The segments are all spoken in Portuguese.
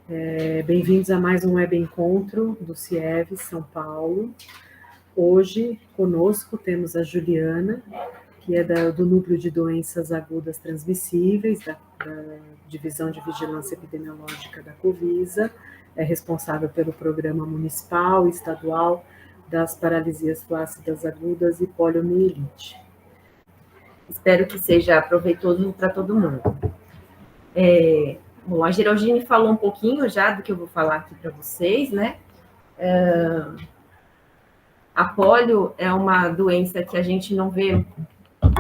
Bem-vindos a mais um web encontro do CIEV São Paulo. Hoje, conosco, temos a Juliana, que é do Núcleo de Doenças Agudas Transmissíveis, da Divisão de Vigilância Epidemiológica da Covisa, é responsável pelo Programa Municipal e Estadual das Paralisias Flácidas Agudas e Poliomielite. Espero que seja proveitoso para todo mundo. Bom, a Geraldine falou um pouquinho já do que eu vou falar aqui para vocês, né? A polio é uma doença que a gente não vê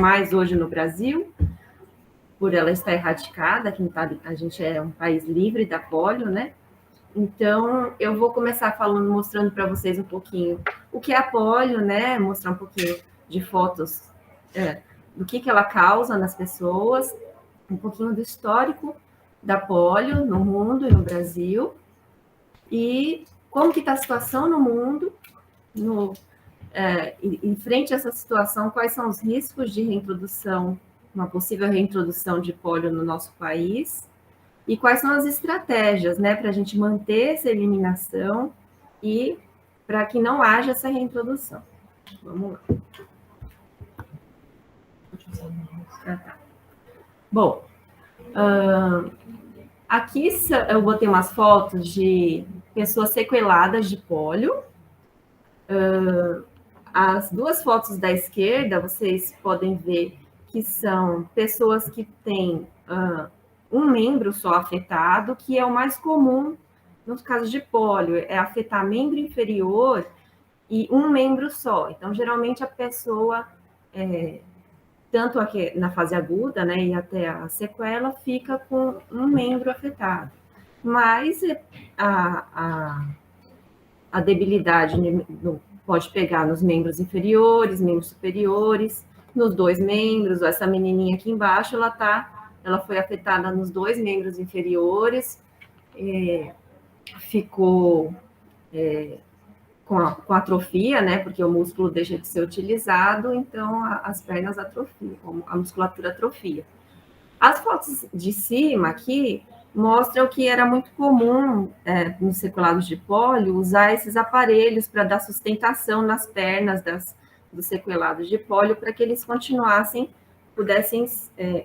mais hoje no Brasil, por ela estar erradicada, a gente é um país livre da polio, né? Então, eu vou começar falando, mostrando para vocês um pouquinho o que é a polio, né? Mostrar um pouquinho de fotos do que ela causa nas pessoas, um pouquinho do histórico da polio no mundo e no Brasil, e como que está a situação no mundo, em frente a essa situação, quais são os riscos de reintrodução, uma possível reintrodução de polio no nosso país, e quais são as estratégias, né, para a gente manter essa eliminação e para que não haja essa reintrodução. Vamos lá. Bom, aqui eu botei umas fotos de pessoas sequeladas de polio. As duas fotos da esquerda, vocês podem ver que são pessoas que têm um membro só afetado, que é o mais comum nos casos de polio, é afetar membro inferior e um membro só. Então, geralmente, a pessoa, tanto aqui na fase aguda, né, e até a sequela, fica com um membro afetado. Mas a debilidade pode pegar nos membros inferiores, membros superiores, nos dois membros. Essa menininha aqui embaixo, ela foi afetada nos dois membros inferiores, ficou com atrofia, né? Porque o músculo deixa de ser utilizado, então as pernas atrofiam, a musculatura atrofia. As fotos de cima aqui mostram que era muito comum, nos sequelados de polio, usar esses aparelhos para dar sustentação nas pernas dos sequelados de polio, para que eles pudessem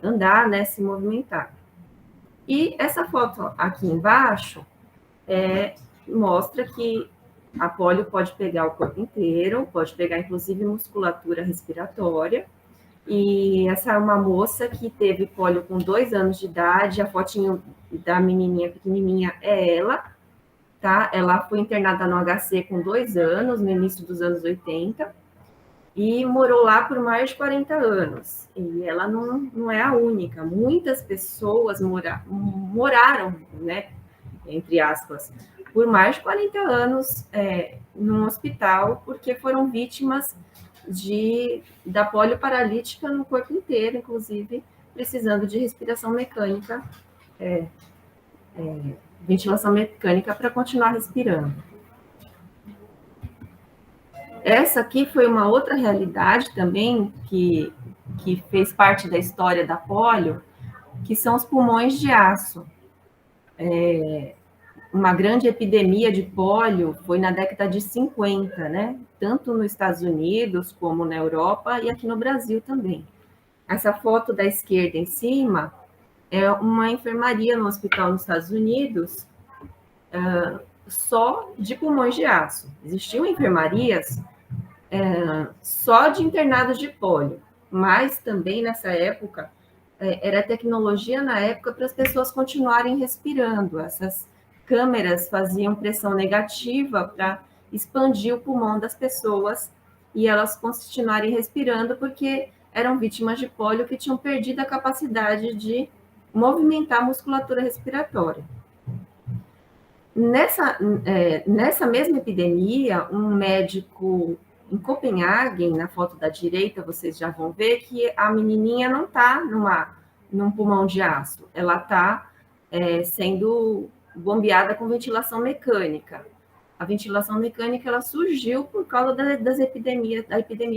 andar, né, se movimentar. E essa foto aqui embaixo mostra que a polio pode pegar o corpo inteiro, pode pegar inclusive musculatura respiratória. E essa é uma moça que teve polio com 2 anos de idade, a fotinho da menininha pequenininha é ela, tá? Ela foi internada no HC com 2 anos, no início dos anos 80, e morou lá por mais de 40 anos. E ela não é a única, muitas pessoas moraram, né, entre aspas, por mais de 40 anos num hospital, porque foram vítimas da polio paralítica no corpo inteiro, inclusive precisando de respiração mecânica, ventilação mecânica para continuar respirando. Essa aqui foi uma outra realidade também que fez parte da história da polio, que são os pulmões de aço. Uma grande epidemia de polio foi na década de 50, né? Tanto nos Estados Unidos como na Europa e aqui no Brasil também. Essa foto da esquerda em cima é uma enfermaria no hospital nos Estados Unidos, só de pulmões de aço. Existiam enfermarias só de internados de polio, mas também nessa época era tecnologia na época para as pessoas continuarem respirando. Essas câmeras faziam pressão negativa para expandir o pulmão das pessoas e elas continuarem respirando, porque eram vítimas de polio que tinham perdido a capacidade de movimentar a musculatura respiratória. Nessa mesma epidemia, um médico em Copenhague, na foto da direita, vocês já vão ver que a menininha não está num pulmão de aço, ela está sendo bombeada com ventilação mecânica. A ventilação mecânica ela surgiu por causa da epidemia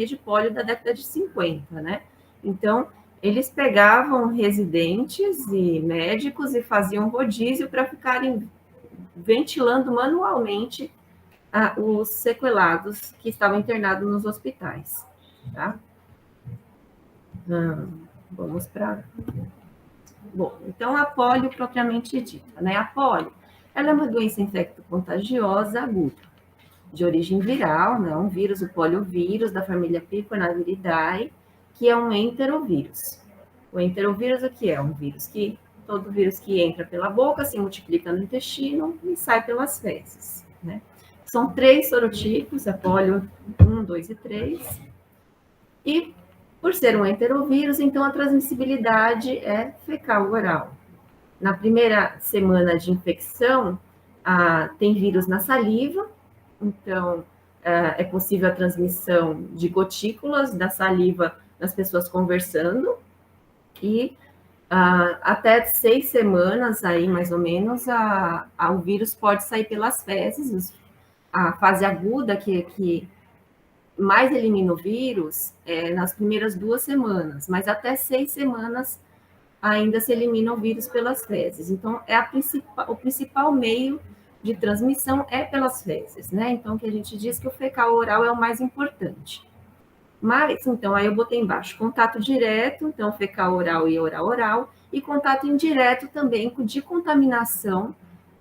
de polio da década de 50, né? Então, eles pegavam residentes e médicos e faziam rodízio para ficarem ventilando manualmente os sequelados que estavam internados nos hospitais, tá? Vamos para... Bom, então a polio propriamente dita, né? A polio, ela é uma doença infecto-contagiosa aguda, de origem viral, né? Um vírus, o poliovírus, da família Picornaviridae, que é um enterovírus. O enterovírus, o que é? Um vírus que, todo vírus que entra pela boca, se multiplica no intestino e sai pelas fezes, né? São 3 sorotipos, a polio 1, 2 e 3, e por ser um enterovírus, então a transmissibilidade é fecal-oral. Na primeira semana de infecção, tem vírus na saliva, então é possível a transmissão de gotículas da saliva das pessoas conversando, e até 6 semanas, aí mais ou menos, o vírus pode sair pelas fezes. A fase aguda, que mais elimina o vírus, nas primeiras 2 semanas, mas até 6 semanas ainda se elimina o vírus pelas fezes. Então, o principal meio de transmissão é pelas fezes, né? Então, que a gente diz que o fecal oral é o mais importante. Mas, então, aí eu botei embaixo, contato direto, então, fecal oral e oral, e contato indireto também de contaminação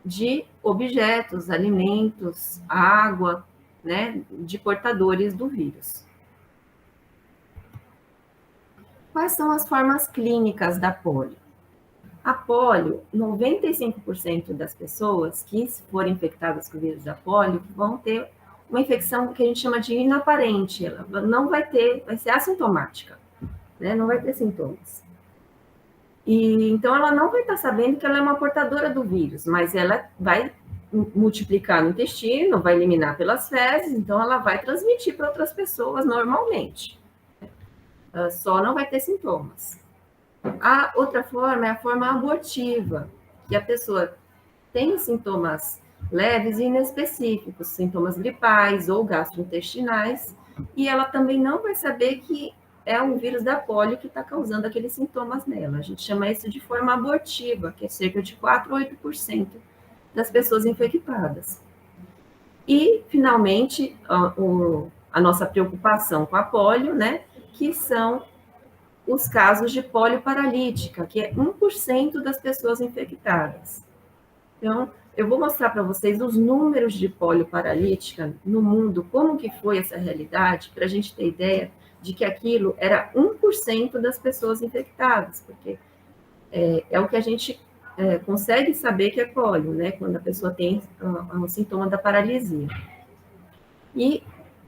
de objetos, alimentos, água, né, de portadores do vírus. Quais são as formas clínicas da polio? A polio, 95% das pessoas que forem infectadas com o vírus da polio vão ter uma infecção que a gente chama de inaparente, ela não vai ser assintomática, né? Não vai ter sintomas. E então ela não vai estar sabendo que ela é uma portadora do vírus, mas ela vai multiplicar no intestino, vai eliminar pelas fezes, então ela vai transmitir para outras pessoas normalmente. Só não vai ter sintomas. A outra forma é a forma abortiva, que a pessoa tem sintomas leves e inespecíficos, sintomas gripais ou gastrointestinais, e ela também não vai saber que é um vírus da polio que está causando aqueles sintomas nela. A gente chama isso de forma abortiva, que é cerca de 4 a 8% das pessoas infectadas. E, finalmente, a nossa preocupação com a polio, né, que são os casos de polio paralítica, que é 1% das pessoas infectadas. Então, eu vou mostrar para vocês os números de polio paralítica no mundo, como que foi essa realidade, para a gente ter ideia de que aquilo era 1% das pessoas infectadas, porque é o que a gente consegue saber que é polio, né, quando a pessoa tem um sintoma da paralisia. E,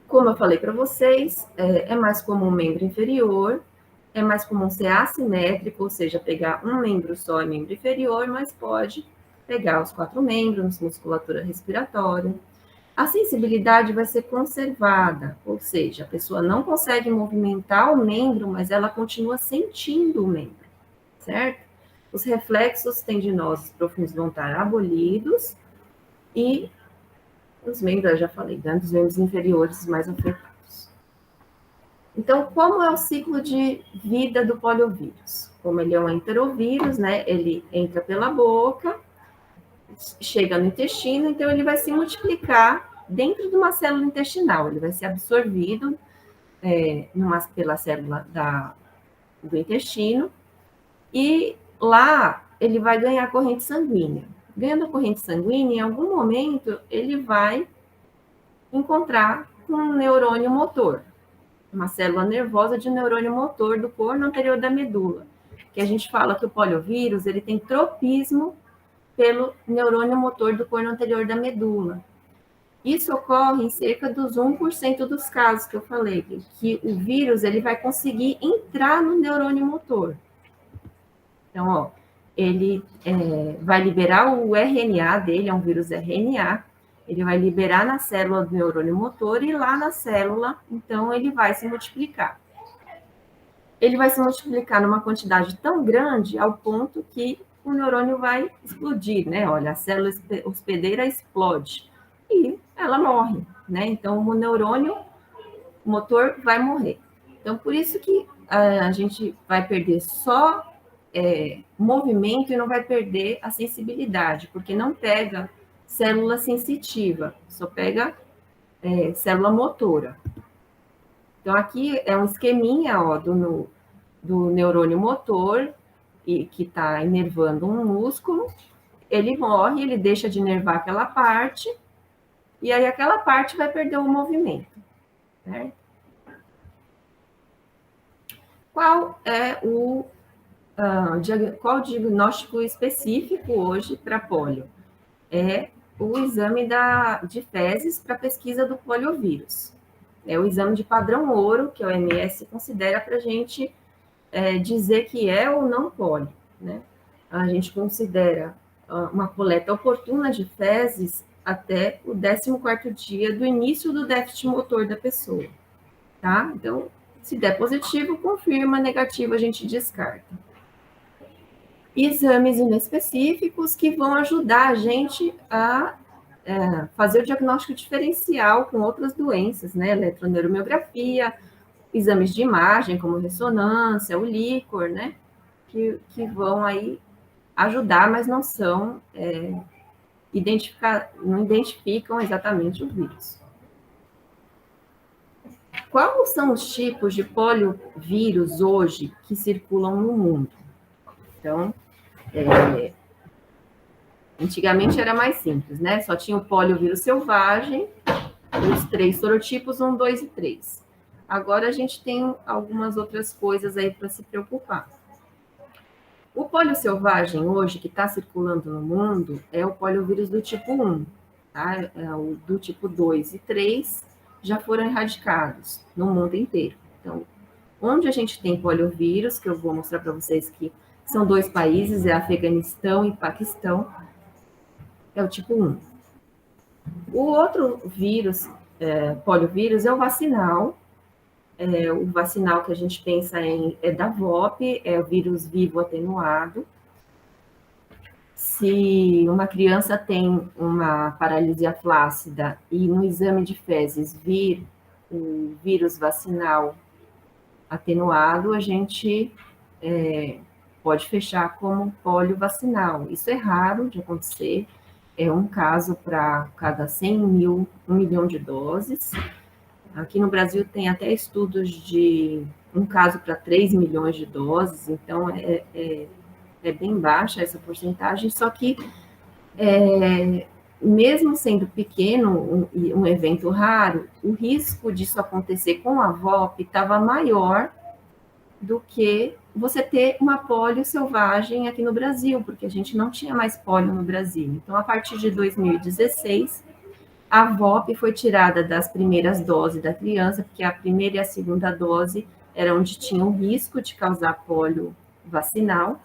como eu falei para vocês, é mais comum membro inferior, é mais comum ser assimétrico, ou seja, pegar um membro só e membro inferior, mas pode pegar os 4 membros, musculatura respiratória. A sensibilidade vai ser conservada, ou seja, a pessoa não consegue movimentar o membro, mas ela continua sentindo o membro, certo? Os reflexos tendinosos profundos vão estar abolidos e os membros, eu já falei, né, dos membros inferiores mais afetados. Então, como é o ciclo de vida do poliovírus? Como ele é um enterovírus, né, ele entra pela boca, chega no intestino, então ele vai se multiplicar dentro de uma célula intestinal, ele vai ser absorvido pela célula do intestino, e lá ele vai ganhar corrente sanguínea. Ganhando a corrente sanguínea, em algum momento, ele vai encontrar com um neurônio motor, uma célula nervosa de neurônio motor do corno anterior da medula, que a gente fala que o poliovírus, ele tem tropismo pelo neurônio motor do corno anterior da medula. Isso ocorre em cerca dos 1% dos casos que eu falei, que o vírus ele vai conseguir entrar no neurônio motor. Então, ó, ele vai liberar o RNA dele, é um vírus RNA, ele vai liberar na célula do neurônio motor e lá na célula, então, ele vai se multiplicar. Ele vai se multiplicar numa quantidade tão grande ao ponto que o neurônio vai explodir, né? Olha, a célula hospedeira explode e ela morre, né? Então, o neurônio motor vai morrer. Então, por isso que a gente vai perder só movimento e não vai perder a sensibilidade, porque não pega célula sensitiva, só pega célula motora. Então, aqui é um esqueminha ó, do neurônio motor, e que está inervando um músculo, ele morre, ele deixa de inervar aquela parte, e aí aquela parte vai perder o movimento. Né? Qual é qual o diagnóstico específico hoje para pólio? É o exame de fezes para pesquisa do poliovírus. É o exame de padrão ouro que a OMS considera para a gente dizer que é ou não pólio. Né? A gente considera uma coleta oportuna de fezes até o 14º dia do início do déficit motor da pessoa. Tá? Então, se der positivo, confirma, negativo, a gente descarta. Exames inespecíficos que vão ajudar a gente a fazer o diagnóstico diferencial com outras doenças, né? Eletroneuromiografia, exames de imagem, como ressonância, o líquor, né? Que vão aí ajudar, mas não são, não identificam exatamente o vírus. Quais são os tipos de poliovírus hoje que circulam no mundo? Então, antigamente era mais simples, né? Só tinha o poliovírus selvagem, os 3 sorotipos, 1, 2 e 3. Agora a gente tem algumas outras coisas aí para se preocupar. O pólio selvagem hoje, que está circulando no mundo, é o poliovírus do tipo 1, tá? O do tipo 2 e 3 já foram erradicados no mundo inteiro. Então, onde a gente tem poliovírus, que eu vou mostrar para vocês que são 2 países, é Afeganistão e Paquistão, é o tipo 1. O outro vírus, poliovírus, é o vacinal. O vacinal que a gente pensa é da VOP, é o vírus vivo atenuado. Se uma criança tem uma paralisia flácida e no exame de fezes vir o vírus vacinal atenuado, a gente pode fechar como pólio vacinal. Isso é raro de acontecer, é um caso para cada 100 mil, 1 milhão de doses. Aqui no Brasil tem até estudos de um caso para 3 milhões de doses, então é bem baixa essa porcentagem, só que mesmo sendo pequeno, um evento raro, o risco disso acontecer com a VOP estava maior do que você ter uma pólio selvagem aqui no Brasil, porque a gente não tinha mais pólio no Brasil. Então, a partir de 2016, a VOP foi tirada das primeiras doses da criança, porque a primeira e a segunda dose era onde tinha o risco de causar pólio vacinal,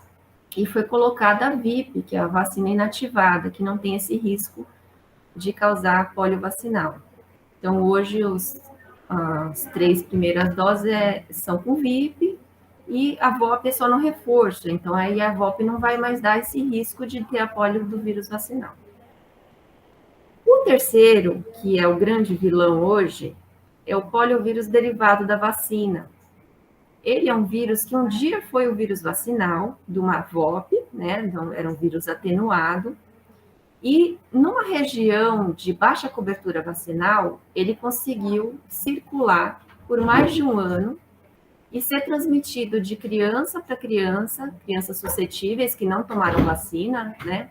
e foi colocada a VIP, que é a vacina inativada, que não tem esse risco de causar pólio vacinal. Então, hoje, as 3 primeiras doses são com VIP, e a VOP é só no reforço, então aí a VOP não vai mais dar esse risco de ter a pólio do vírus vacinal. O terceiro, que é o grande vilão hoje, é o poliovírus derivado da vacina. Ele é um vírus que um dia foi o vírus vacinal, de uma VOP, né? Então, era um vírus atenuado, e numa região de baixa cobertura vacinal, ele conseguiu circular por mais de um ano e ser transmitido de criança para criança, crianças suscetíveis que não tomaram vacina, né?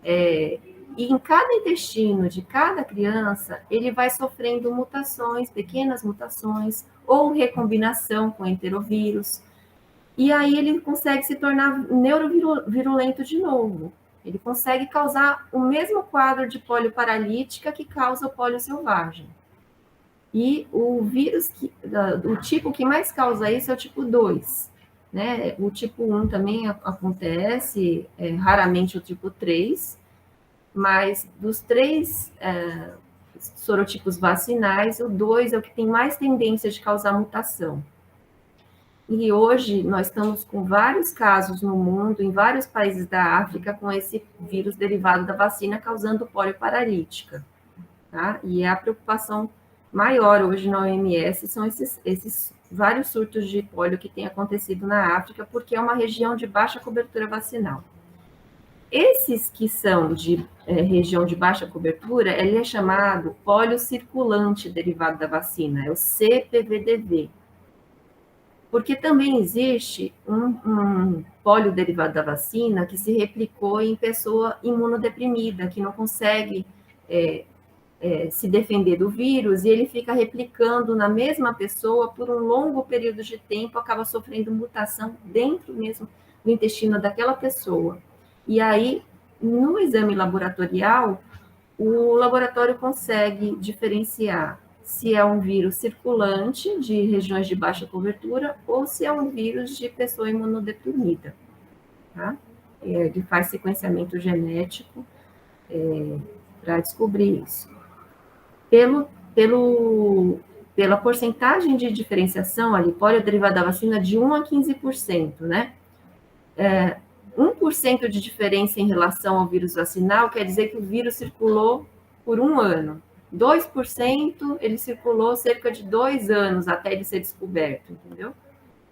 E em cada intestino de cada criança, ele vai sofrendo mutações, pequenas mutações, ou recombinação com enterovírus, e aí ele consegue se tornar neurovirulento de novo. Ele consegue causar o mesmo quadro de pólio paralítica que causa o pólio selvagem. E o vírus, o tipo que mais causa isso é o tipo 2. Né? O tipo 1 também acontece, raramente o tipo 3, mas dos 3 sorotipos vacinais, o 2 é o que tem mais tendência de causar mutação. E hoje nós estamos com vários casos no mundo, em vários países da África, com esse vírus derivado da vacina causando pólio paralítica. Tá? E a preocupação maior hoje na OMS são esses vários surtos de pólio que têm acontecido na África, porque é uma região de baixa cobertura vacinal. Esses que são de região de baixa cobertura, ele é chamado pólio circulante derivado da vacina, é o CPVDV. Porque também existe um pólio derivado da vacina que se replicou em pessoa imunodeprimida, que não consegue se defender do vírus, e ele fica replicando na mesma pessoa por um longo período de tempo, acaba sofrendo mutação dentro mesmo do intestino daquela pessoa. E aí, no exame laboratorial, o laboratório consegue diferenciar se é um vírus circulante de regiões de baixa cobertura ou se é um vírus de pessoa imunodeprimida. Tá? Ele faz sequenciamento genético para descobrir isso. Pela porcentagem de diferenciação, ali, pólio derivado da vacina, de 1 a 15%, né? 1% de diferença em relação ao vírus vacinal quer dizer que o vírus circulou por 1 ano. 2% ele circulou cerca de 2 anos até ele ser descoberto, entendeu?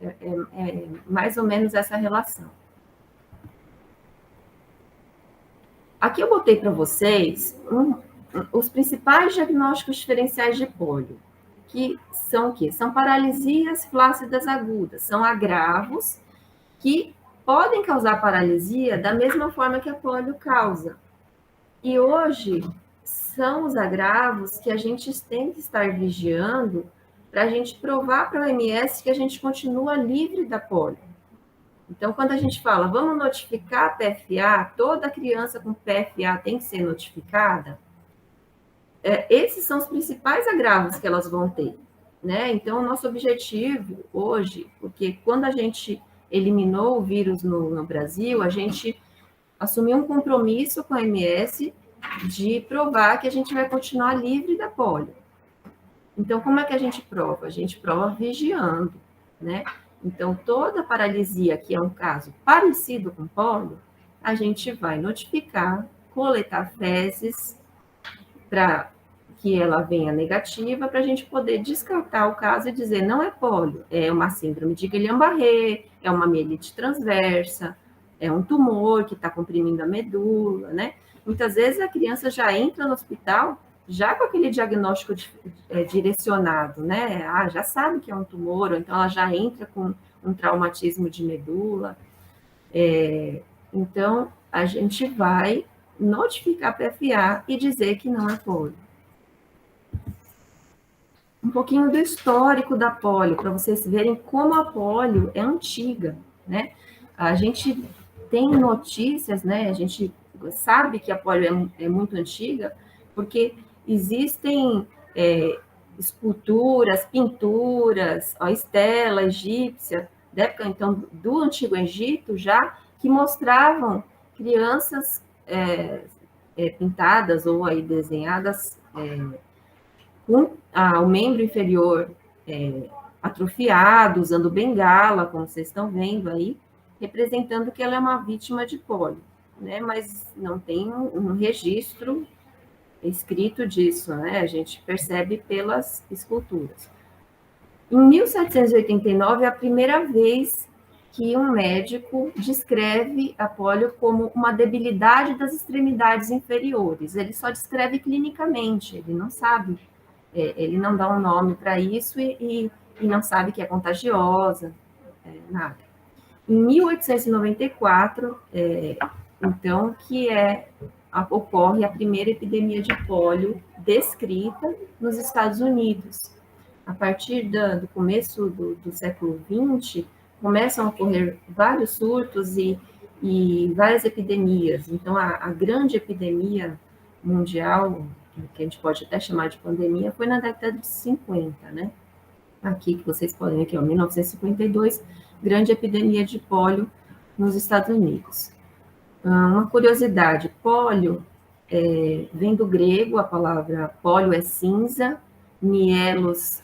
É mais ou menos essa relação. Aqui eu botei para vocês os principais diagnósticos diferenciais de pólio, que são o quê? São paralisias flácidas agudas, são agravos que podem causar paralisia da mesma forma que a pólio causa. E hoje são os agravos que a gente tem que estar vigiando para a gente provar para a OMS que a gente continua livre da pólio. Então, quando a gente fala, vamos notificar a PFA, toda criança com PFA tem que ser notificada, esses são os principais agravos que elas vão ter, né? Então, o nosso objetivo hoje, porque quando a gente eliminou o vírus no Brasil, a gente assumiu um compromisso com a OMS de provar que a gente vai continuar livre da pólio. Então, como é que a gente prova? A gente prova vigiando, né? Então, toda paralisia que é um caso parecido com pólio, a gente vai notificar, coletar fezes para que ela venha negativa, para a gente poder descartar o caso e dizer não é pólio, é uma síndrome de Guillain-Barré, é uma mielite transversa, é um tumor que está comprimindo a medula, né? Muitas vezes a criança já entra no hospital já com aquele diagnóstico direcionado, né? Já sabe que é um tumor, ou então ela já entra com um traumatismo de medula. Então, a gente vai notificar a PFA e dizer que não é pólio. Um pouquinho do histórico da pólio, para vocês verem como a pólio é antiga, né? A gente tem notícias, né? A gente sabe que a pólio é muito antiga, porque existem esculturas, pinturas, a estela egípcia, da época, então, do Antigo Egito já, que mostravam crianças pintadas ou aí desenhadas com o membro inferior atrofiado, usando bengala, como vocês estão vendo aí, representando que ela é uma vítima de pólio, né? Mas não tem um registro escrito disso, né? A gente percebe pelas esculturas. Em 1789 é a primeira vez que um médico descreve a pólio como uma debilidade das extremidades inferiores. Ele só descreve clinicamente, ele não sabe, ele não dá um nome para isso e não sabe que é contagiosa, nada. Em 1894, então, que ocorre a primeira epidemia de pólio descrita nos Estados Unidos. A partir do começo do século XX, começam a ocorrer vários surtos e várias epidemias. Então, a grande epidemia mundial, que a gente pode até chamar de pandemia, foi na década de 50, né? Aqui, que vocês podem ver aqui, 1952, grande epidemia de pólio nos Estados Unidos. Uma curiosidade, pólio vem do grego, a palavra pólio é cinza, mielos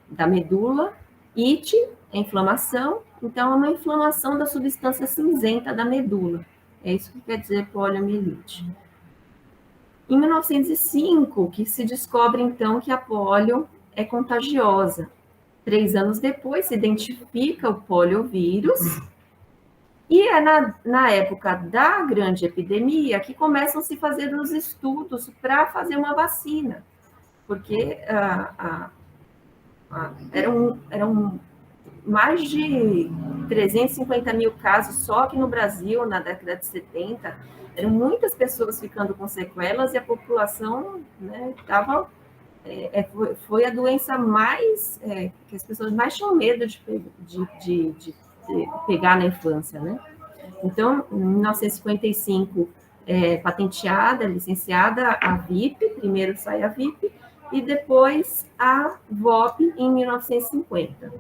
da medula, ite é inflamação, então é uma inflamação da substância cinzenta da medula. É isso que quer dizer poliomielite. Em 1905, que se descobre, então, que a pólio é contagiosa. 3 anos depois, se identifica o poliovírus E é na época da grande epidemia que começam a se fazer os estudos para fazer uma vacina, porque eram mais de 350 mil casos só aqui no Brasil, na década de 70, eram muitas pessoas ficando com sequelas e a população estava... foi a doença mais... que as pessoas mais tinham medo de pegar na infância, né? Então, em 1955, patenteada, licenciada a VIP, primeiro sai a VIP, e depois a VOP em 1950.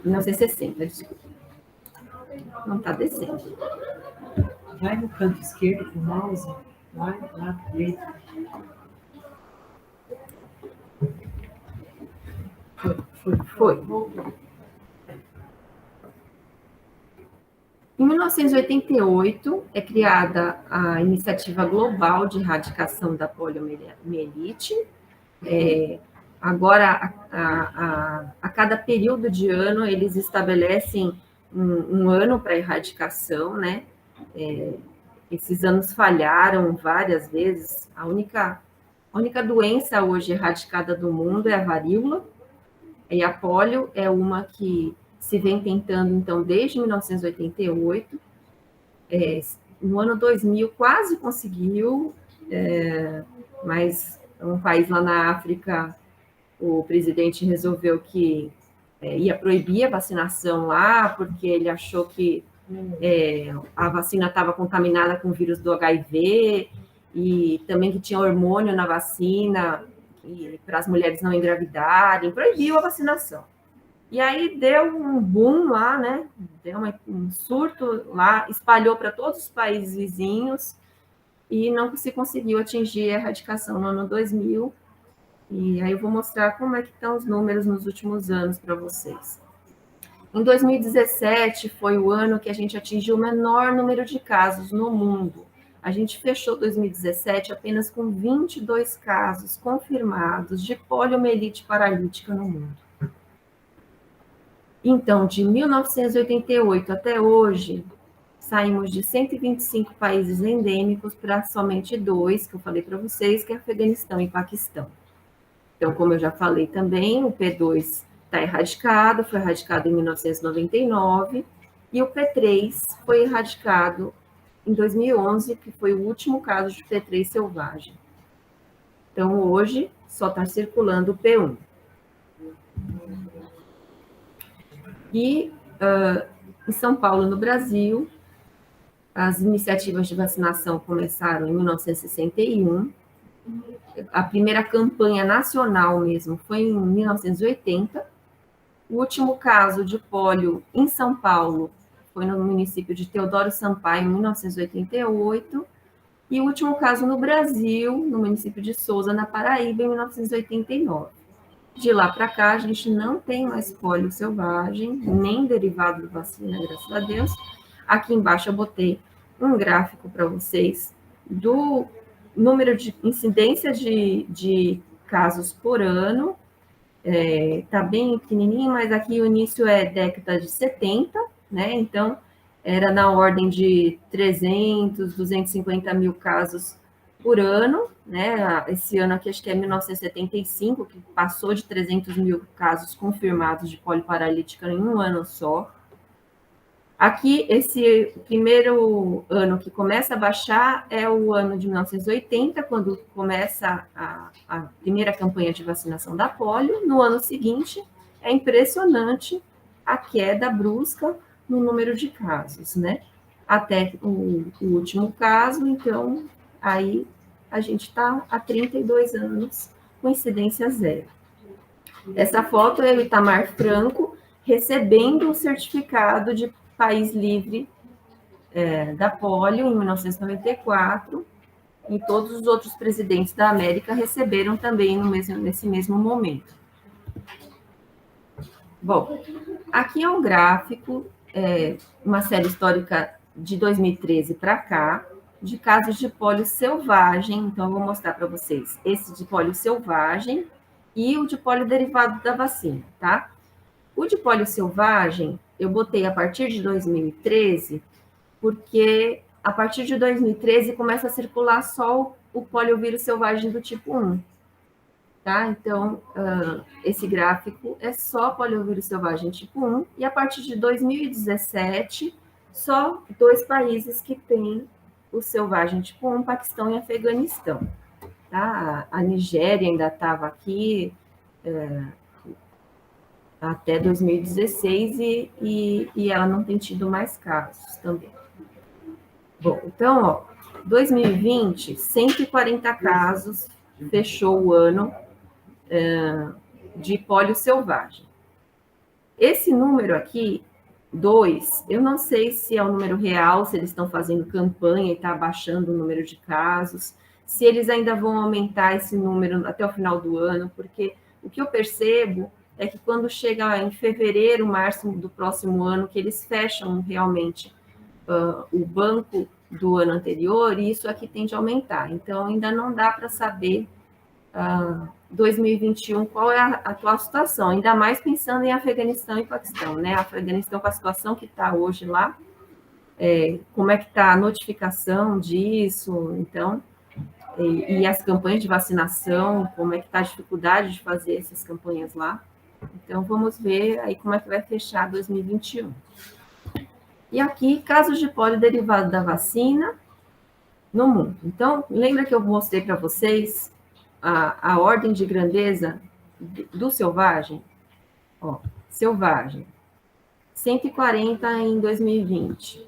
1960, desculpa. Não está descendo. Vai no canto esquerdo com o mouse. Vai lá para direito. Foi. Em 1988, é criada a Iniciativa Global de Erradicação da Poliomielite. Agora, a cada período de ano, eles estabelecem um ano para erradicação, né? Esses anos falharam várias vezes. A única doença hoje erradicada do mundo é a varíola, e a polio é uma que se vem tentando, então, desde 1988. No ano 2000 quase conseguiu, mas um país lá na África, o presidente resolveu que ia proibir a vacinação lá, porque ele achou que a vacina estava contaminada com o vírus do HIV, e também que tinha hormônio na vacina, para as mulheres não engravidarem, proibiu a vacinação. E aí deu um boom lá, né? Deu um surto lá, espalhou para todos os países vizinhos, e não se conseguiu atingir a erradicação no ano 2000. E aí eu vou mostrar como é que estão os números nos últimos anos para vocês. Em 2017 foi o ano que a gente atingiu o menor número de casos no mundo. A gente fechou 2017 apenas com 22 casos confirmados de poliomielite paralítica no mundo. Então, de 1988 até hoje, saímos de 125 países endêmicos para somente 2, que eu falei para vocês, que é Afeganistão e Paquistão. Então, como eu já falei também, o P2 está erradicado, foi erradicado em 1999, e o P3 foi erradicado em 2011, que foi o último caso de P3 selvagem. Então, hoje, só está circulando o P1. E em São Paulo, no Brasil, as iniciativas de vacinação começaram em 1961, a primeira campanha nacional mesmo foi em 1980, o último caso de pólio em São Paulo foi no município de Teodoro Sampaio, em 1988, e o último caso no Brasil, no município de Souza, na Paraíba, em 1989. De lá para cá, a gente não tem mais pólio selvagem, nem derivado de vacina, graças a Deus. Aqui embaixo eu botei um gráfico para vocês do número de incidência de casos por ano. Tá bem pequenininho, mas aqui o início é década de 70, né? Então, era na ordem de 300, 250 mil casos por ano, né? Esse ano aqui, acho que é 1975, que passou de 300 mil casos confirmados de polioparalítica em um ano só. Aqui, esse primeiro ano que começa a baixar é o ano de 1980, quando começa a primeira campanha de vacinação da polio. No ano seguinte, é impressionante a queda brusca no número de casos, né? Até o último caso, então, aí a gente está há 32 anos com incidência zero. Essa foto é o Itamar Franco recebendo o certificado de país livre da polio em 1994, e todos os outros presidentes da América receberam também nesse mesmo momento. Bom, aqui é um gráfico, uma série histórica de 2013 para cá, de casos de polio selvagem. Então, eu vou mostrar para vocês esse de polio selvagem e o de polio derivado da vacina, tá? O de pólio selvagem, eu botei a partir de 2013, porque a partir de 2013 começa a circular só o poliovírus selvagem do tipo 1. Tá? Então, esse gráfico é só poliovírus selvagem tipo 1, e a partir de 2017, só 2 países que têm o selvagem tipo 1, Paquistão e Afeganistão. Tá? A Nigéria ainda estava aqui até 2016 e ela não tem tido mais casos também. Bom, então, ó, 2020, 140 casos, fechou o ano de pólio selvagem. Esse número aqui, 2, eu não sei se é o número real, se eles estão fazendo campanha e está abaixando o número de casos, se eles ainda vão aumentar esse número até o final do ano, porque o que eu percebo é que quando chega em fevereiro, março do próximo ano, que eles fecham realmente o banco do ano anterior, e isso aqui tende a aumentar. Então, ainda não dá para saber 2021 qual é a atual situação, ainda mais pensando em Afeganistão e Paquistão, né? Afeganistão com a situação que está hoje lá, como é que está a notificação disso, então, e as campanhas de vacinação, como é que está a dificuldade de fazer essas campanhas lá. Então, vamos ver aí como é que vai fechar 2021. E aqui, casos de pólio derivado da vacina no mundo. Então, lembra que eu mostrei para vocês a ordem de grandeza do selvagem? Ó, selvagem, 140 em 2020.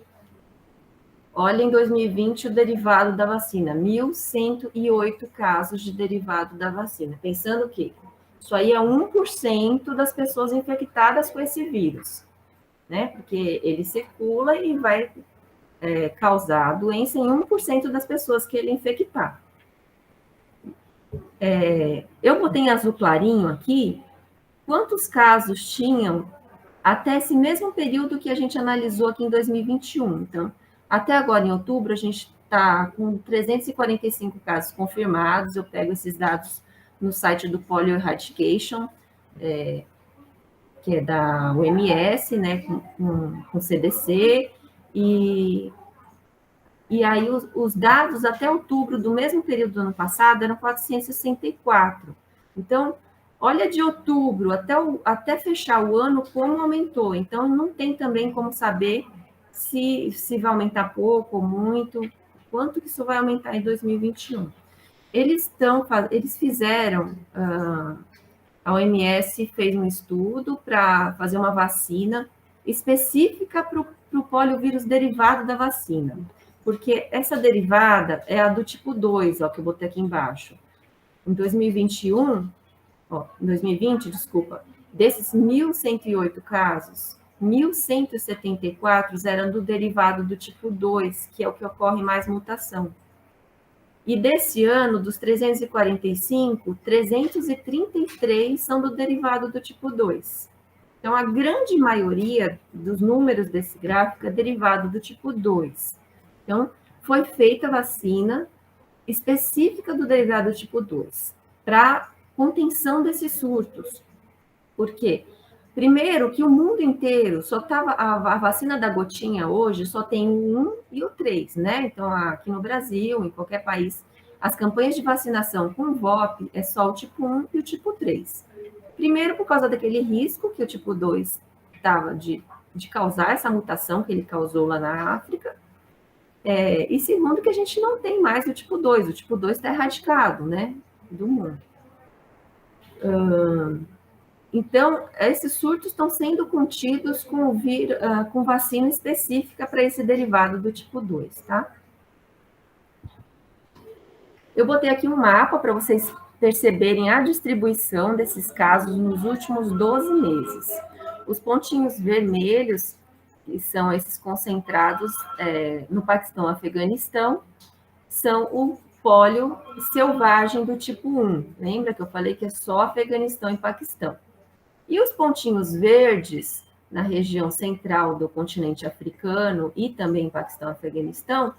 Olha em 2020 o derivado da vacina, 1.108 casos de derivado da vacina. Pensando que isso aí é 1% das pessoas infectadas com esse vírus, né? Porque ele circula e vai causar doença em 1% das pessoas que ele infectar. Eu botei em azul clarinho aqui quantos casos tinham até esse mesmo período que a gente analisou aqui em 2021. Então, até agora, em outubro, a gente está com 345 casos confirmados. Eu pego esses dados no site do Polio Eradication, que é da OMS, né, com CDC, e aí os dados até outubro do mesmo período do ano passado eram 464. Então, olha de outubro até fechar o ano como aumentou. Então, não tem também como saber se vai aumentar pouco ou muito, quanto que isso vai aumentar em 2021. Eles fizeram, a OMS fez um estudo para fazer uma vacina específica para o poliovírus derivado da vacina, porque essa derivada é a do tipo 2, ó, que eu botei aqui embaixo. Em 2021, em 2020, desculpa, desses 1.108 casos, 1.174 eram do derivado do tipo 2, que é o que ocorre mais mutação. E desse ano, dos 345, 333 são do derivado do tipo 2. Então, a grande maioria dos números desse gráfico é derivado do tipo 2. Então, foi feita a vacina específica do derivado do tipo 2 para contenção desses surtos. Por quê? Primeiro, que o mundo inteiro só estava. A vacina da gotinha hoje só tem o 1 e o 3, né? Então, aqui no Brasil, em qualquer país, as campanhas de vacinação com VOP é só o tipo 1 e o tipo 3. Primeiro, por causa daquele risco que o tipo 2 estava de causar essa mutação que ele causou lá na África. E segundo, que a gente não tem mais o tipo 2. O tipo 2 está erradicado, né? Do mundo. Então, esses surtos estão sendo contidos com vacina específica para esse derivado do tipo 2, tá? Eu botei aqui um mapa para vocês perceberem a distribuição desses casos nos últimos 12 meses. Os pontinhos vermelhos, que são esses concentrados no Paquistão e Afeganistão, são o pólio selvagem do tipo 1. Lembra que eu falei que é só Afeganistão e Paquistão? E os pontinhos verdes, na região central do continente africano e também Paquistão e Afeganistão,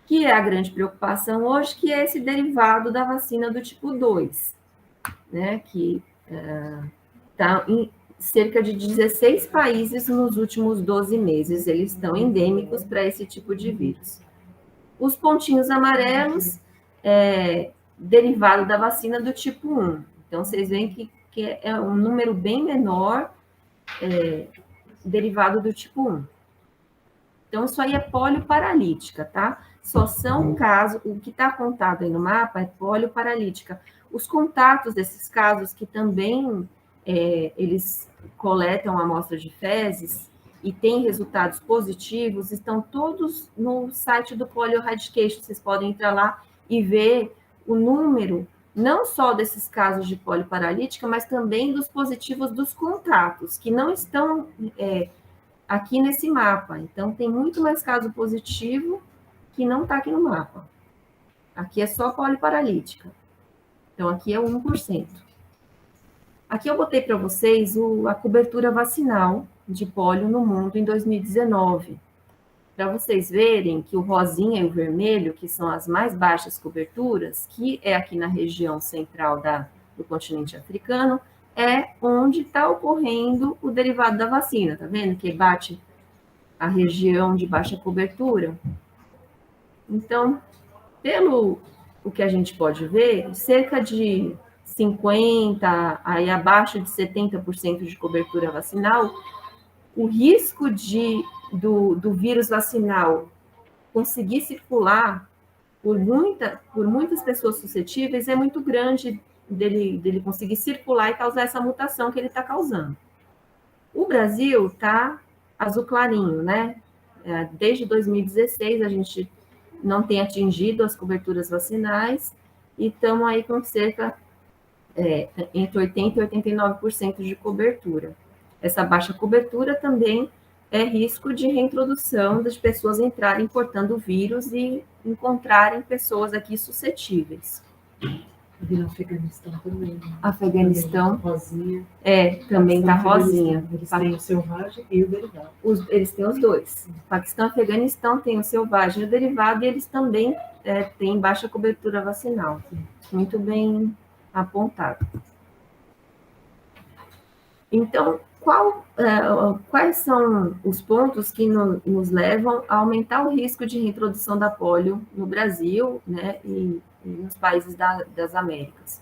que é a grande preocupação hoje, que é esse derivado da vacina do tipo 2, né, que está cerca de 16 países nos últimos 12 meses, eles estão endêmicos para esse tipo de vírus. Os pontinhos amarelos é derivado da vacina do tipo 1. Então, vocês veem que é um número bem menor derivado do tipo 1. Então, isso aí é polio paralítica, tá? Só são casos, o que está contado aí no mapa é polio paralítica. Os contatos desses casos, que também eles coletam amostras de fezes e têm resultados positivos, estão todos no site do Polio Eradication. Vocês podem entrar lá e ver o número, não só desses casos de polio paralítica, mas também dos positivos dos contatos, que não estão aqui nesse mapa. Então, tem muito mais caso positivo que não está aqui no mapa. Aqui é só poliparalítica. Então, aqui é 1%. Aqui eu botei para vocês a cobertura vacinal de pólio no mundo em 2019. Para vocês verem que o rosinha e o vermelho, que são as mais baixas coberturas, que é aqui na região central do continente africano, é onde está ocorrendo o derivado da vacina, tá vendo? Que bate a região de baixa cobertura. Então, pelo o que a gente pode ver, cerca de 50%, aí abaixo de 70% de cobertura vacinal, o risco do vírus vacinal conseguir circular por muitas pessoas suscetíveis é muito grande dele conseguir circular e causar essa mutação que ele está causando. O Brasil está azul clarinho, né? Desde 2016 a gente não tem atingido as coberturas vacinais e estamos aí com cerca entre 80% e 89% de cobertura. Essa baixa cobertura também é risco de reintrodução das pessoas entrarem portando o vírus e encontrarem pessoas aqui suscetíveis. E no Afeganistão também. Né? Afeganistão. Rosinha. Também está rosinha. Eles têm o selvagem e o derivado. Eles têm os dois. Paquistão e Afeganistão têm o selvagem e o derivado, e eles também têm baixa cobertura vacinal. Muito bem apontado. Então, quais são os pontos que nos levam a aumentar o risco de reintrodução da polio no Brasil, né, e nos países das Américas?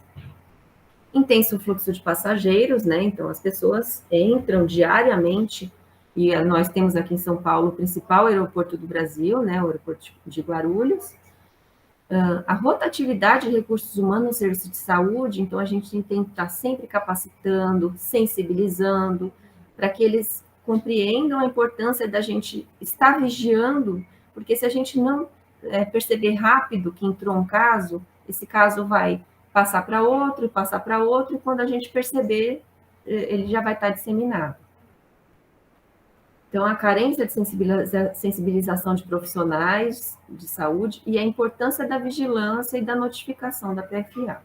Intenso fluxo de passageiros, né? Então, as pessoas entram diariamente, e nós temos aqui em São Paulo o principal aeroporto do Brasil, né? O aeroporto de Guarulhos. A rotatividade de recursos humanos no serviço de saúde, então a gente tem que estar sempre capacitando, sensibilizando, para que eles compreendam a importância da gente estar vigiando, porque se a gente não perceber rápido que entrou um caso, esse caso vai passar para outro, e quando a gente perceber, ele já vai estar disseminado. Então, a carência de sensibilização de profissionais de saúde e a importância da vigilância e da notificação da PFA.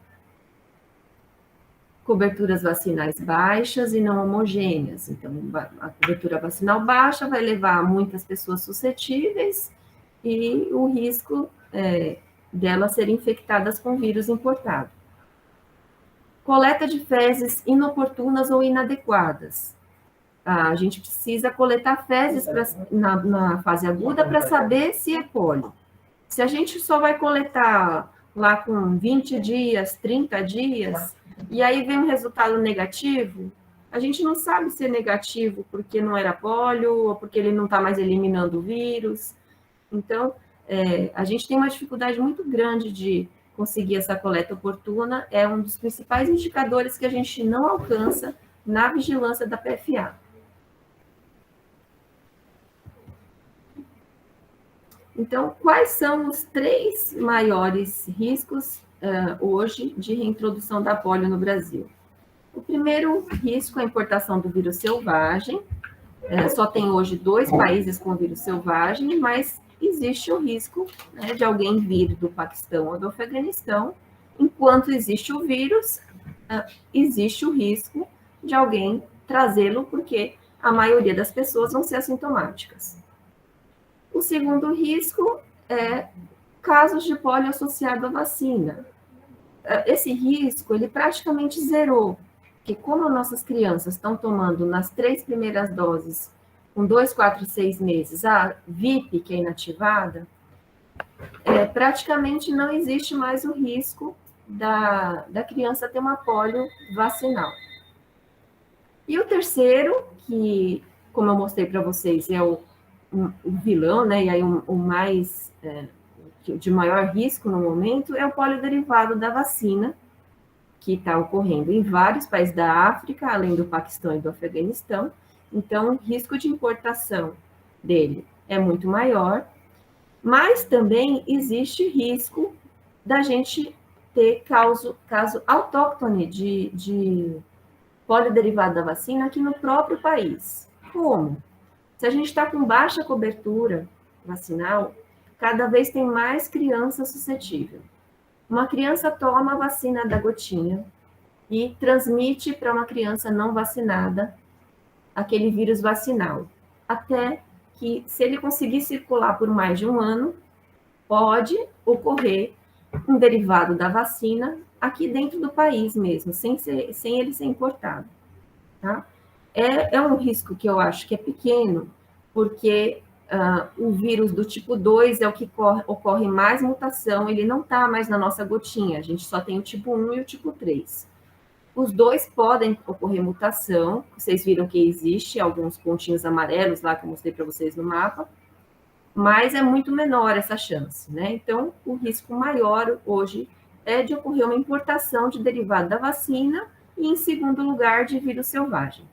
Coberturas vacinais baixas e não homogêneas. Então, a cobertura vacinal baixa vai levar muitas pessoas suscetíveis e o risco delas serem infectadas com vírus importado. Coleta de fezes inoportunas ou inadequadas. A gente precisa coletar fezes na fase aguda para saber se é pólio. Se a gente só vai coletar lá com 20 dias, 30 dias, e aí vem um resultado negativo, a gente não sabe se é negativo porque não era pólio ou porque ele não está mais eliminando o vírus. Então, a gente tem uma dificuldade muito grande de conseguir essa coleta oportuna, é um dos principais indicadores que a gente não alcança na vigilância da PFA. Então, quais são os 3 maiores riscos hoje de reintrodução da polio no Brasil? O primeiro risco é a importação do vírus selvagem. Só tem hoje 2 países com vírus selvagem, mas existe o risco, né, de alguém vir do Paquistão ou do Afeganistão. Enquanto existe o vírus, existe o risco de alguém trazê-lo, porque a maioria das pessoas vão ser assintomáticas. O segundo risco é casos de polio associado à vacina. Esse risco, ele praticamente zerou. que como nossas crianças estão tomando nas 3 primeiras doses, com 2, 4, 6 meses, a VIP, que é inativada, praticamente não existe mais o risco da criança ter uma polio vacinal. E o terceiro, que, como eu mostrei para vocês, é o vilão, né, e aí o mais, de maior risco no momento, é o polioderivado da vacina, que está ocorrendo em vários países da África, além do Paquistão e do Afeganistão. Então, o risco de importação dele é muito maior, mas também existe risco da gente ter caso autóctone de polioderivado da vacina aqui no próprio país. Como? Se a gente está com baixa cobertura vacinal, cada vez tem mais criança suscetível. Uma criança toma a vacina da gotinha e transmite para uma criança não vacinada aquele vírus vacinal, até que, se ele conseguir circular por mais de um ano, pode ocorrer um derivado da vacina aqui dentro do país mesmo, sem ele ser importado. Tá? É um risco que eu acho que é pequeno, porque o vírus do tipo 2 é o que ocorre mais mutação, ele não está mais na nossa gotinha, a gente só tem o tipo 1 e o tipo 3. Os dois podem ocorrer mutação, vocês viram que existe alguns pontinhos amarelos lá que eu mostrei para vocês no mapa, mas é muito menor essa chance, né? Então, o risco maior hoje é de ocorrer uma importação de derivado da vacina e, em segundo lugar, de vírus selvagem.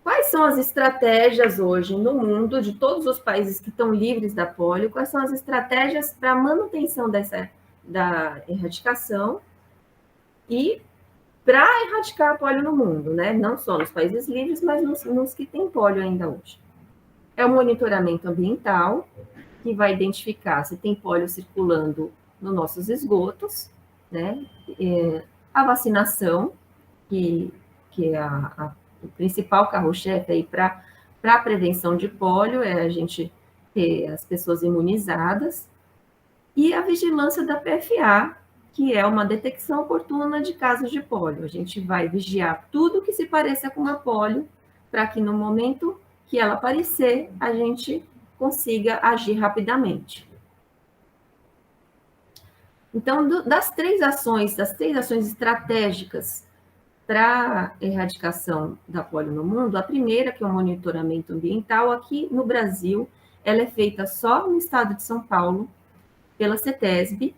Quais são as estratégias hoje no mundo, de todos os países que estão livres da polio, quais são as estratégias para a manutenção da erradicação e para erradicar a polio no mundo, né? Não só nos países livres, mas nos que têm polio ainda hoje? É o monitoramento ambiental, que vai identificar se tem polio circulando nos nossos esgotos, né? A vacinação, que é o principal carro-chefe aí para a prevenção de polio, é a gente ter as pessoas imunizadas, e a vigilância da PFA, que é uma detecção oportuna de casos de polio. A gente vai vigiar tudo que se pareça com uma polio, para que no momento que ela aparecer, a gente consiga agir rapidamente. Então, das três ações estratégicas para a erradicação da polio no mundo, a primeira, que é o monitoramento ambiental, aqui no Brasil, ela é feita só no estado de São Paulo, pela CETESB.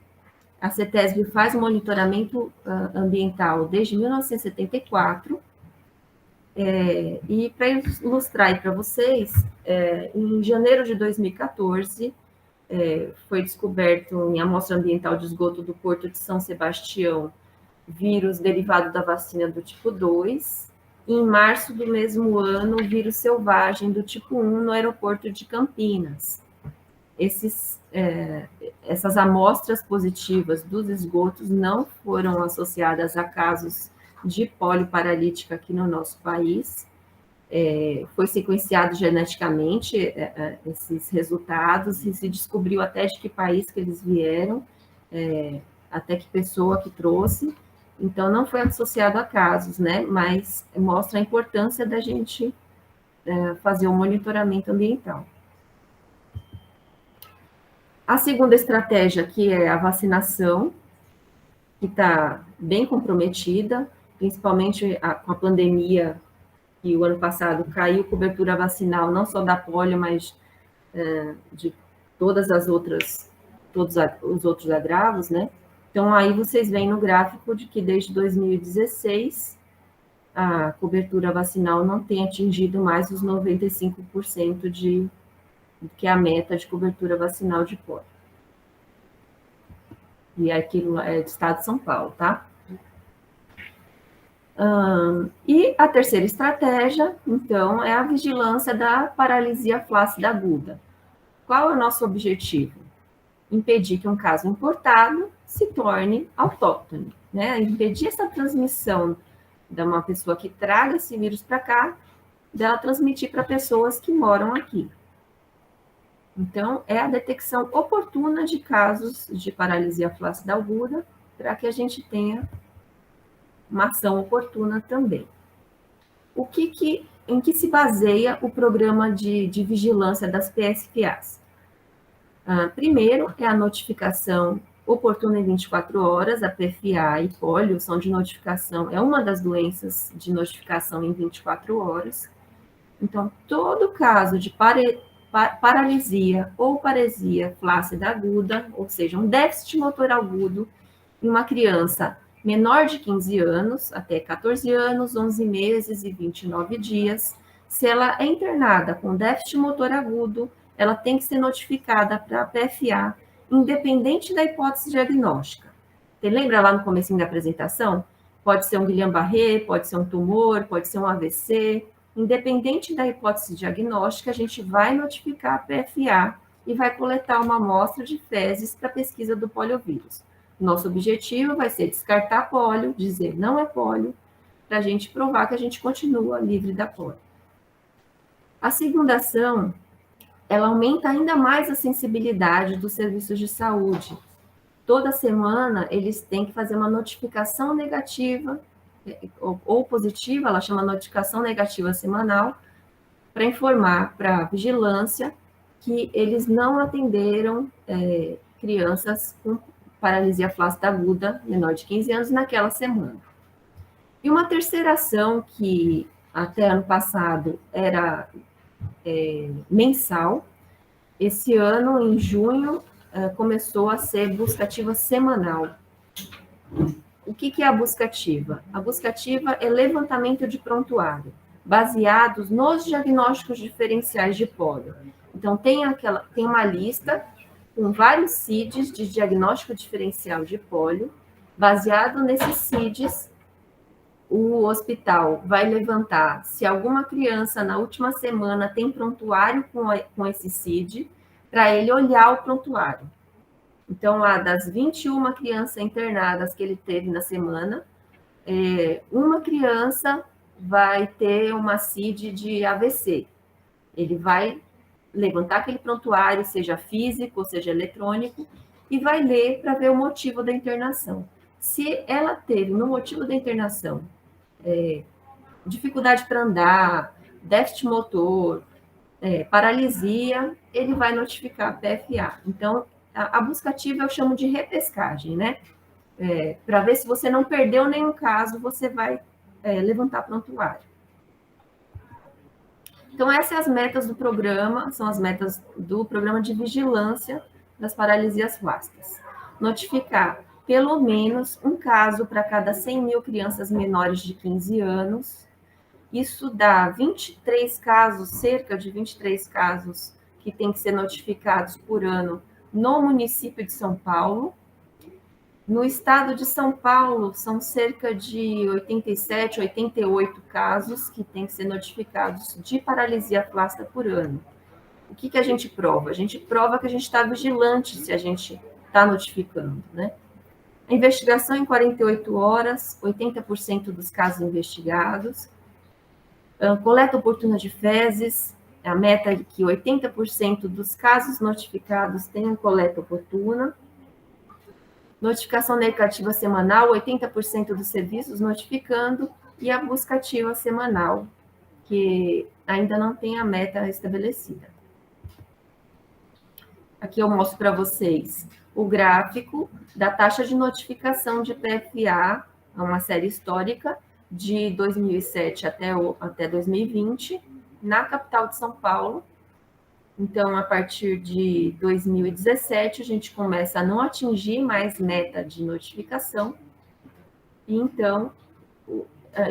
A CETESB faz monitoramento ambiental desde 1974, e para ilustrar para vocês, em janeiro de 2014, foi descoberto em amostra ambiental de esgoto do Porto de São Sebastião vírus derivado da vacina do tipo 2, e em março do mesmo ano, o vírus selvagem do tipo 1 no aeroporto de Campinas. Essas amostras positivas dos esgotos não foram associadas a casos de polio paralítica aqui no nosso país. Foi sequenciado geneticamente esses resultados e se descobriu até de que país que eles vieram, até que pessoa que trouxe. Então, não foi associado a casos, né? Mas mostra a importância da gente fazer um monitoramento ambiental. A segunda estratégia, que é a vacinação, que está bem comprometida, principalmente com a pandemia, que o ano passado caiu cobertura vacinal, não só da polio, mas de todos os outros agravos, né? Então, aí vocês veem no gráfico de que desde 2016, a cobertura vacinal não tem atingido mais os 95% que é a meta de cobertura vacinal de polio. E aquilo é do estado de São Paulo, tá? E a terceira estratégia, então, é a vigilância da paralisia flácida aguda. Qual é o nosso objetivo? Impedir que um caso importado se torne autóctone, né? Impedir essa transmissão de uma pessoa que traga esse vírus para cá, dela transmitir para pessoas que moram aqui. Então, é a detecção oportuna de casos de paralisia flácida aguda, para que a gente tenha uma ação oportuna também. Em que se baseia o programa de vigilância das PSPAs? Primeiro, é a notificação oportuna em 24 horas, a PFA e pólio são de notificação, é uma das doenças de notificação em 24 horas. Então, todo caso de paralisia ou paresia flácida aguda, ou seja, um déficit motor agudo em uma criança menor de 15 anos, até 14 anos, 11 meses e 29 dias, se ela é internada com déficit motor agudo, ela tem que ser notificada para a PFA, independente da hipótese diagnóstica. Você lembra lá no comecinho da apresentação? Pode ser um Guillain-Barré, pode ser um tumor, pode ser um AVC. Independente da hipótese diagnóstica, a gente vai notificar a PFA e vai coletar uma amostra de fezes para pesquisa do poliovírus. Nosso objetivo vai ser descartar pólio, dizer não é pólio, para a gente provar que a gente continua livre da pólio. A segunda ação, ela aumenta ainda mais a sensibilidade dos serviços de saúde. Toda semana, eles têm que fazer uma notificação negativa ou positiva, ela chama notificação negativa semanal, para informar para a vigilância que eles não atenderam crianças com paralisia flácida aguda, menor de 15 anos, naquela semana. E uma terceira ação, que até ano passado era mensal, esse ano, em junho, começou a ser buscativa semanal. O que é a buscativa? A buscativa é levantamento de prontuário, baseados nos diagnósticos diferenciais de pólio. Então, tem uma lista com vários CIDs de diagnóstico diferencial de pólio. Baseado nesses CIDs, o hospital vai levantar se alguma criança na última semana tem prontuário com esse CID, para ele olhar o prontuário. Então, lá das 21 crianças internadas que ele teve na semana, uma criança vai ter uma CID de AVC. Ele vai levantar aquele prontuário, seja físico, seja eletrônico, e vai ler para ver o motivo da internação. Se ela teve, no motivo da internação, dificuldade para andar, déficit motor, paralisia, ele vai notificar a PFA. Então, a buscativa eu chamo de repescagem, né? Para ver se você não perdeu nenhum caso, você vai levantar prontuário. Então, essas as metas do programa, são as metas do programa de vigilância das paralisias plásticas. Notificar pelo menos um caso para cada 100 mil crianças menores de 15 anos. Isso dá 23 casos, cerca de 23 casos que tem que ser notificados por ano no município de São Paulo. No estado de São Paulo, são cerca de 87, 88 casos que têm que ser notificados de paralisia plástica por ano. O que a gente prova? A gente prova que a gente está vigilante se a gente está notificando, né? A investigação em 48 horas, 80% dos casos investigados. Coleta oportuna de fezes, a meta é que 80% dos casos notificados tenham coleta oportuna. Notificação negativa semanal, 80% dos serviços notificando, e a buscativa semanal, que ainda não tem a meta estabelecida. Aqui eu mostro para vocês o gráfico da taxa de notificação de PFA, uma série histórica, de 2007 até 2020, na capital de São Paulo. Então, a partir de 2017, a gente começa a não atingir mais meta de notificação. E, então,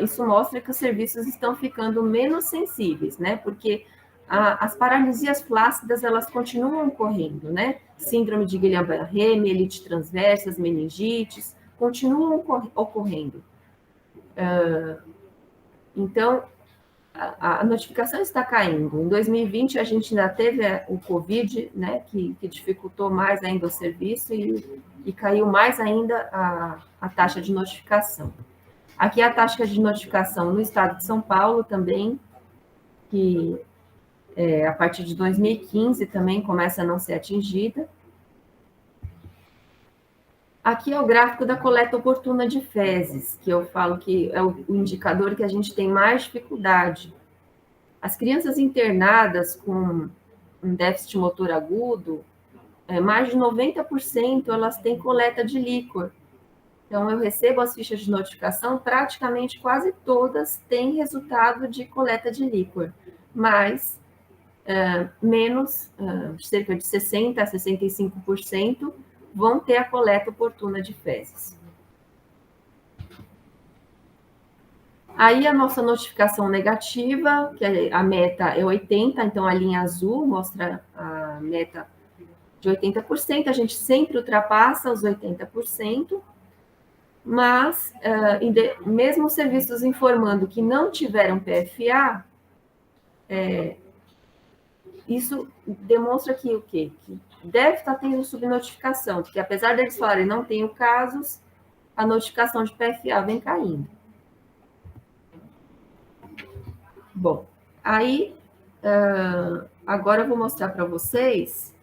isso mostra que os serviços estão ficando menos sensíveis, né? Porque as paralisias flácidas, elas continuam ocorrendo, né? Síndrome de Guillain-Barré, mielite transversa, meningites, continuam ocorrendo. Então, a notificação está caindo. Em 2020, a gente ainda teve o Covid, né, que dificultou mais ainda o serviço e caiu mais ainda a taxa de notificação. Aqui a taxa de notificação no estado de São Paulo também, que a partir de 2015 também começa a não ser atingida. Aqui é o gráfico da coleta oportuna de fezes, que eu falo que é o indicador que a gente tem mais dificuldade. As crianças internadas com um déficit motor agudo, mais de 90% elas têm coleta de líquor. Então, eu recebo as fichas de notificação, praticamente quase todas têm resultado de coleta de líquor, mas menos, cerca de 60% a 65%, vão ter a coleta oportuna de fezes. Aí a nossa notificação negativa, que a meta é 80%, então a linha azul mostra a meta de 80%, a gente sempre ultrapassa os 80%, mas mesmo os serviços informando que não tiveram PFA, isso demonstra que o quê? Que deve estar tendo subnotificação, porque apesar deles falarem não tenho casos, a notificação de PFA vem caindo. Bom, aí agora eu vou mostrar para vocês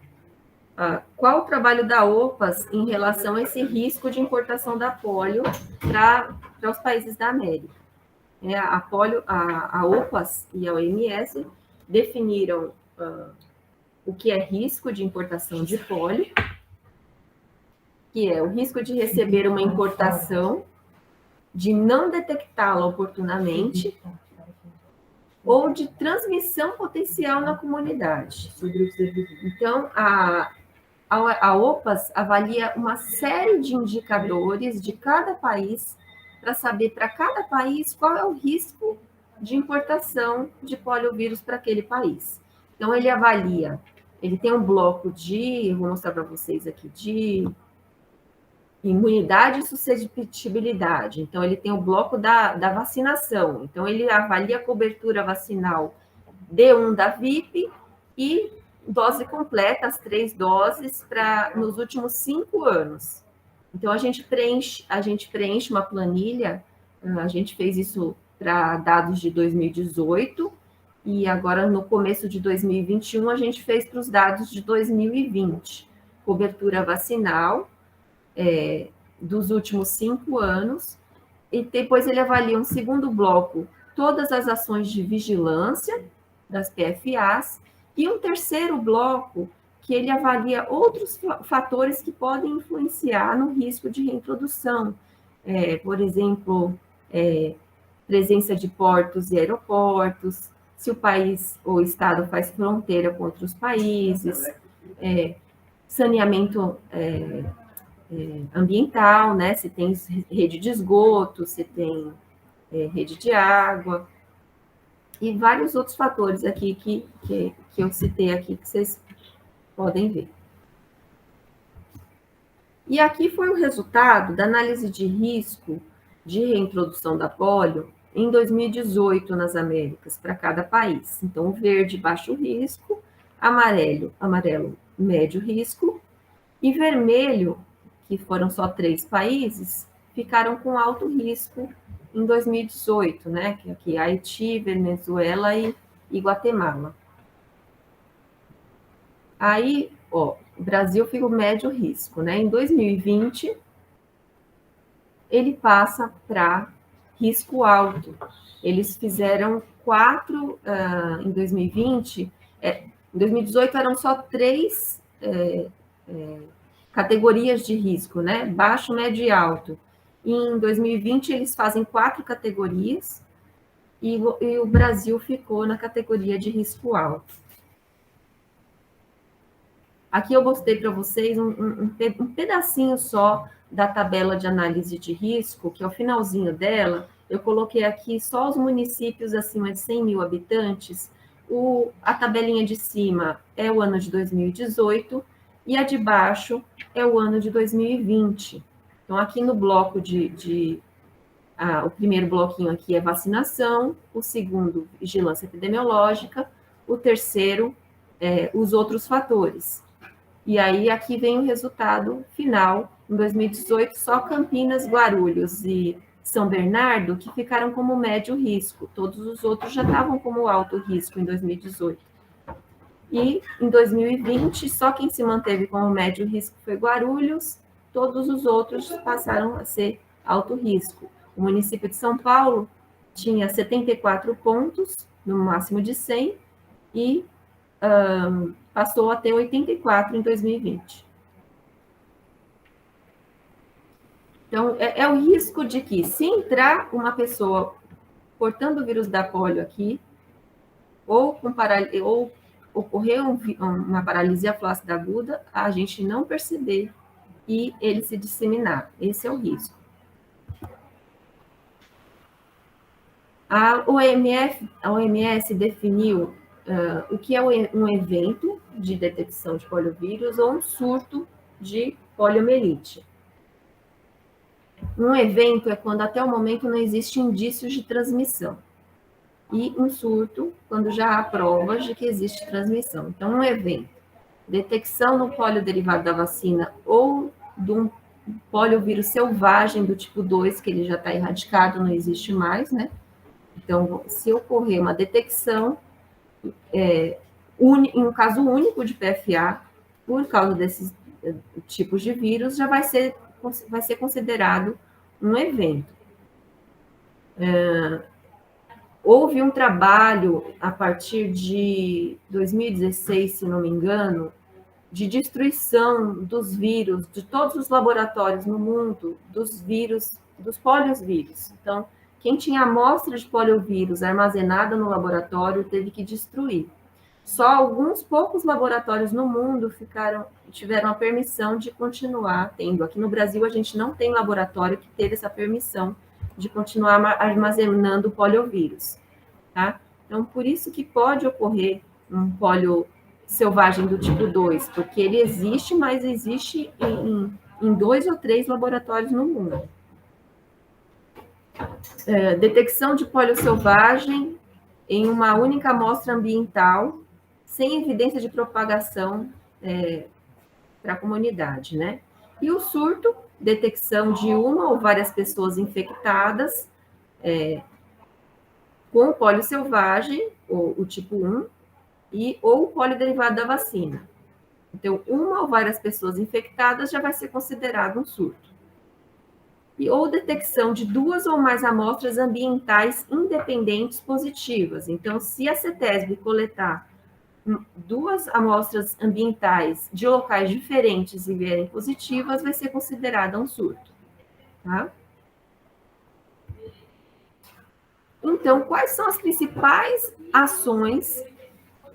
qual o trabalho da OPAS em relação a esse risco de importação da polio para os países da América. A OPAS e a OMS definiram o que é risco de importação de polio, que é o risco de receber uma importação, de não detectá-la oportunamente, ou de transmissão potencial na comunidade. Então, a OPAS avalia uma série de indicadores de cada país para saber para cada país qual é o risco de importação de poliovírus para aquele país. Então, ele avalia, ele tem um bloco vou mostrar para vocês aqui, de imunidade e suscetibilidade. Então, ele tem o bloco da vacinação. Então, ele avalia a cobertura vacinal D1 da VIP e dose completa, as 3 doses, nos últimos 5 anos. Então, a gente preenche uma planilha, a gente fez isso para dados de 2018, e agora, no começo de 2021, a gente fez para os dados de 2020. Cobertura vacinal, dos últimos 5 anos, e depois ele avalia um segundo bloco, todas as ações de vigilância das PFAs, e um terceiro bloco que ele avalia outros fatores que podem influenciar no risco de reintrodução, por exemplo, presença de portos e aeroportos, se o país ou o estado faz fronteira com outros países, saneamento ambiental, né? Se tem rede de esgoto, se tem rede de água, e vários outros fatores aqui que eu citei aqui, que vocês podem ver. E aqui foi o resultado da análise de risco de reintrodução da polio em 2018 nas Américas, para cada país. Então, verde, baixo risco, amarelo, médio risco, e vermelho, que foram só 3 países, ficaram com alto risco em 2018, né? Que aqui Haiti, Venezuela e Guatemala. Aí, o Brasil fica o médio risco, né? Em 2020, ele passa para risco alto. Eles fizeram 4 em 2020. Em 2018 eram só 3 categorias de risco, né? Baixo, médio e alto. E em 2020 eles fazem 4 categorias e o Brasil ficou na categoria de risco alto. Aqui eu mostrei para vocês um pedacinho só da tabela de análise de risco, que é o finalzinho dela. Eu coloquei aqui só os municípios acima de 100 mil habitantes. A tabelinha de cima é o ano de 2018 e a de baixo é o ano de 2020. Então, aqui no bloco o primeiro bloquinho aqui é vacinação, o segundo, vigilância epidemiológica, o terceiro, os outros fatores. E aí, aqui vem o resultado final. Em 2018, só Campinas, Guarulhos e São Bernardo que ficaram como médio risco. Todos os outros já estavam como alto risco em 2018. E em 2020, só quem se manteve como médio risco foi Guarulhos, todos os outros passaram a ser alto risco. O município de São Paulo tinha 74 pontos, no máximo de 100, e passou a ter 84 em 2020. Então, é o risco de que, se entrar uma pessoa portando o vírus da polio aqui, ou ocorrer uma paralisia flácida aguda, a gente não perceber e ele se disseminar. Esse é o risco. A OMS definiu o que é um evento de detecção de poliovírus ou um surto de poliomielite. Um evento é quando até o momento não existe indícios de transmissão. E um surto, quando já há provas de que existe transmissão. Então, um evento, detecção no pólio derivado da vacina ou de um poliovírus selvagem do tipo 2, que ele já está erradicado, não existe mais, né? Então, se ocorrer uma detecção, em um caso único de PFA, por causa desses tipos de vírus, já vai ser considerado um evento. Houve um trabalho, a partir de 2016, se não me engano, de destruição dos vírus, de todos os laboratórios no mundo, dos vírus, dos poliovírus. Então, quem tinha amostra de poliovírus armazenada no laboratório teve que destruir. Só alguns poucos laboratórios no mundo tiveram a permissão de continuar tendo. Aqui no Brasil, a gente não tem laboratório que teve essa permissão de continuar armazenando poliovírus, tá? Então, por isso que pode ocorrer um polio selvagem do tipo 2, porque ele existe, mas existe em 2 ou 3 laboratórios no mundo. Detecção de polio selvagem em uma única amostra ambiental, sem evidência de propagação para a comunidade, né? E o surto, detecção de uma ou várias pessoas infectadas com o polio selvagem, o tipo 1, ou o polio derivado da vacina. Então, uma ou várias pessoas infectadas já vai ser considerado um surto. Ou detecção de 2 ou mais amostras ambientais independentes positivas. Então, se a CETESB coletar 2 amostras ambientais de locais diferentes e vierem positivas, vai ser considerada um surto, tá? Então, quais são as principais ações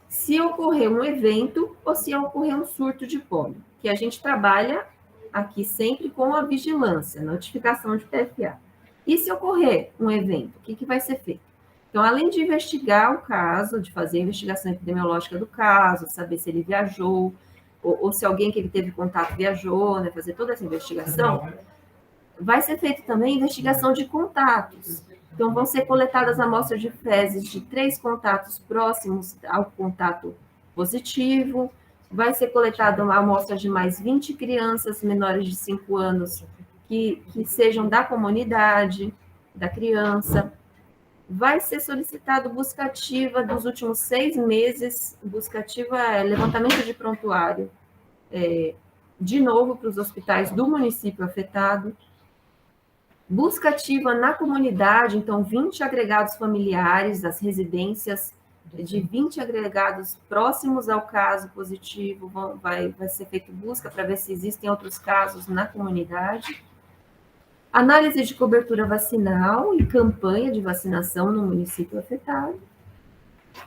se ocorrer um evento ou se ocorrer um surto de polio? Que a gente trabalha aqui sempre com a vigilância, notificação de PFA. E se ocorrer um evento, o que vai ser feito? Então, além de investigar o caso, de fazer a investigação epidemiológica do caso, saber se ele viajou, ou se alguém que ele teve contato viajou, né, fazer toda essa investigação, vai ser feita também investigação de contatos. Então, vão ser coletadas amostras de fezes de 3 contatos próximos ao contato positivo, vai ser coletada uma amostra de mais 20 crianças menores de 5 anos que sejam da comunidade, da criança. Vai ser solicitado busca ativa dos últimos 6 meses, busca ativa é levantamento de prontuário, de novo para os hospitais do município afetado. Busca ativa na comunidade, então 20 agregados familiares, as residências de 20 agregados próximos ao caso positivo, vai ser feita busca para ver se existem outros casos na comunidade. Análise de cobertura vacinal e campanha de vacinação no município afetado.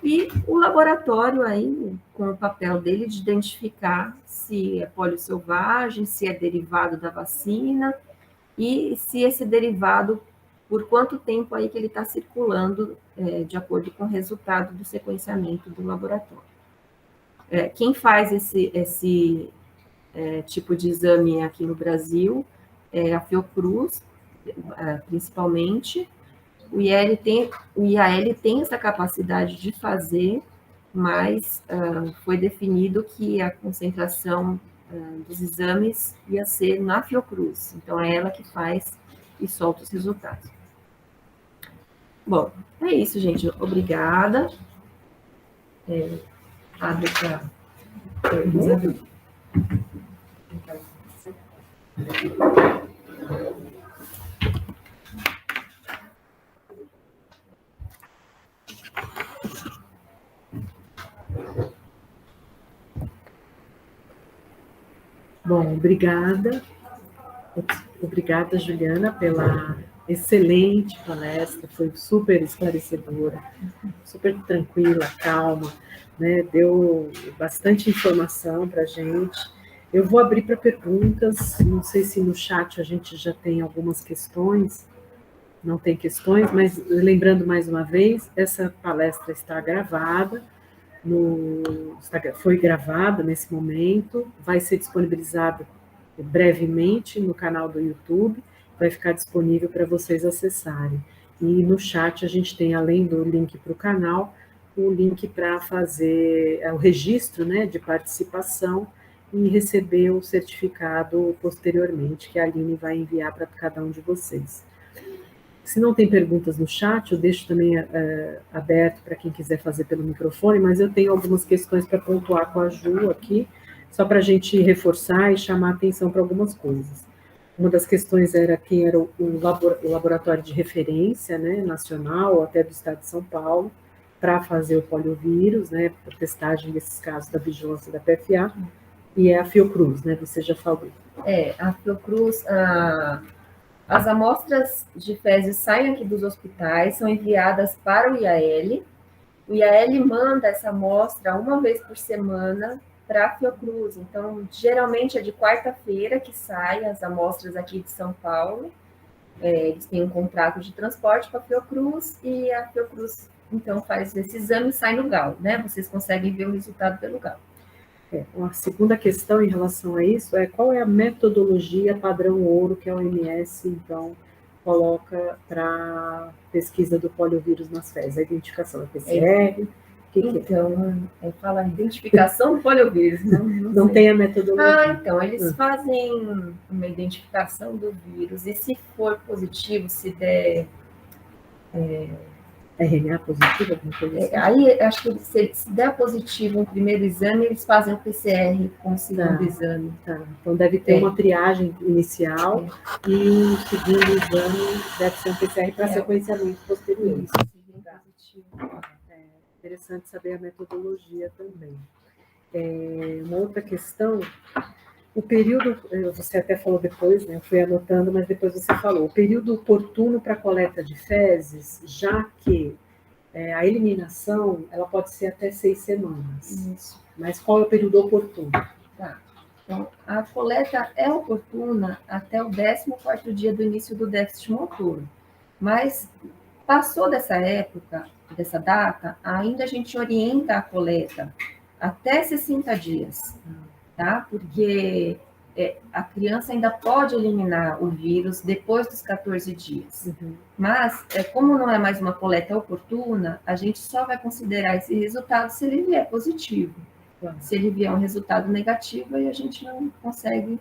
E o laboratório aí, com o papel dele de identificar se é polio selvagem, se é derivado da vacina, e se esse derivado, por quanto tempo aí que ele está circulando, de acordo com o resultado do sequenciamento do laboratório. Quem faz esse tipo de exame aqui no Brasil é a Fiocruz, principalmente. O IAL tem essa capacidade de fazer, mas foi definido que a concentração dos exames ia ser na Fiocruz. Então, é ela que faz e solta os resultados. Bom, é isso, gente. Obrigada. Abre para pergunta. Bom, obrigada. Obrigada, Juliana, pela excelente palestra, foi super esclarecedora, super tranquila, calma, né? Deu bastante informação para a gente. Eu vou abrir para perguntas, não sei se no chat a gente já tem algumas questões, não tem questões, mas lembrando mais uma vez, essa palestra está gravada, foi gravada nesse momento, vai ser disponibilizada brevemente no canal do YouTube, vai ficar disponível para vocês acessarem. E no chat a gente tem, além do link para o canal, o link para fazer o registro, né, de participação e receber o certificado posteriormente, que a Aline vai enviar para cada um de vocês. Se não tem perguntas no chat, eu deixo também aberto para quem quiser fazer pelo microfone, mas eu tenho algumas questões para pontuar com a Ju aqui, só para a gente reforçar e chamar atenção para algumas coisas. Uma das questões era quem era o laboratório de referência, né, nacional, ou até do estado de São Paulo, para fazer o poliovírus, né, para testagem desses casos da vigilância da PFA, e é a Fiocruz, né, você já falou. A Fiocruz, as amostras de fezes saem aqui dos hospitais, são enviadas para o IAL. O IAL manda essa amostra uma vez por semana para a Fiocruz. Então, geralmente é de quarta-feira que saem as amostras aqui de São Paulo. Eles têm um contrato de transporte com a Fiocruz e a Fiocruz, então, faz esse exame e sai no GAL, né? Vocês conseguem ver o resultado pelo GAL. A segunda questão em relação a isso é qual é a metodologia padrão ouro que a OMS, então, coloca para pesquisa do poliovírus nas fezes? A identificação da PCR? Então, fala identificação do poliovírus. Não tem a metodologia. Então, eles fazem uma identificação do vírus e se for positivo, se der... RNA positivo, alguma coisa assim? Aí, acho que se der positivo no primeiro exame, eles fazem o PCR com o segundo exame. Então, deve ter uma triagem inicial e o segundo exame deve ser um PCR para sequenciamento posterior. Interessante saber a metodologia também. Uma outra questão, o período, você até falou depois, né, eu fui anotando, mas depois você falou, o período oportuno para a coleta de fezes, já que a eliminação, ela pode ser até 6 semanas. Isso. Mas qual é o período oportuno? Tá. Então, a coleta é oportuna até o 14º dia do início do déficit motor. Mas, passou dessa época, dessa data, ainda a gente orienta a coleta até 60 dias, tá? Porque a criança ainda pode eliminar o vírus depois dos 14 dias. Mas, como não é mais uma coleta oportuna, a gente só vai considerar esse resultado se ele vier positivo. Se ele vier um resultado negativo, aí a gente não consegue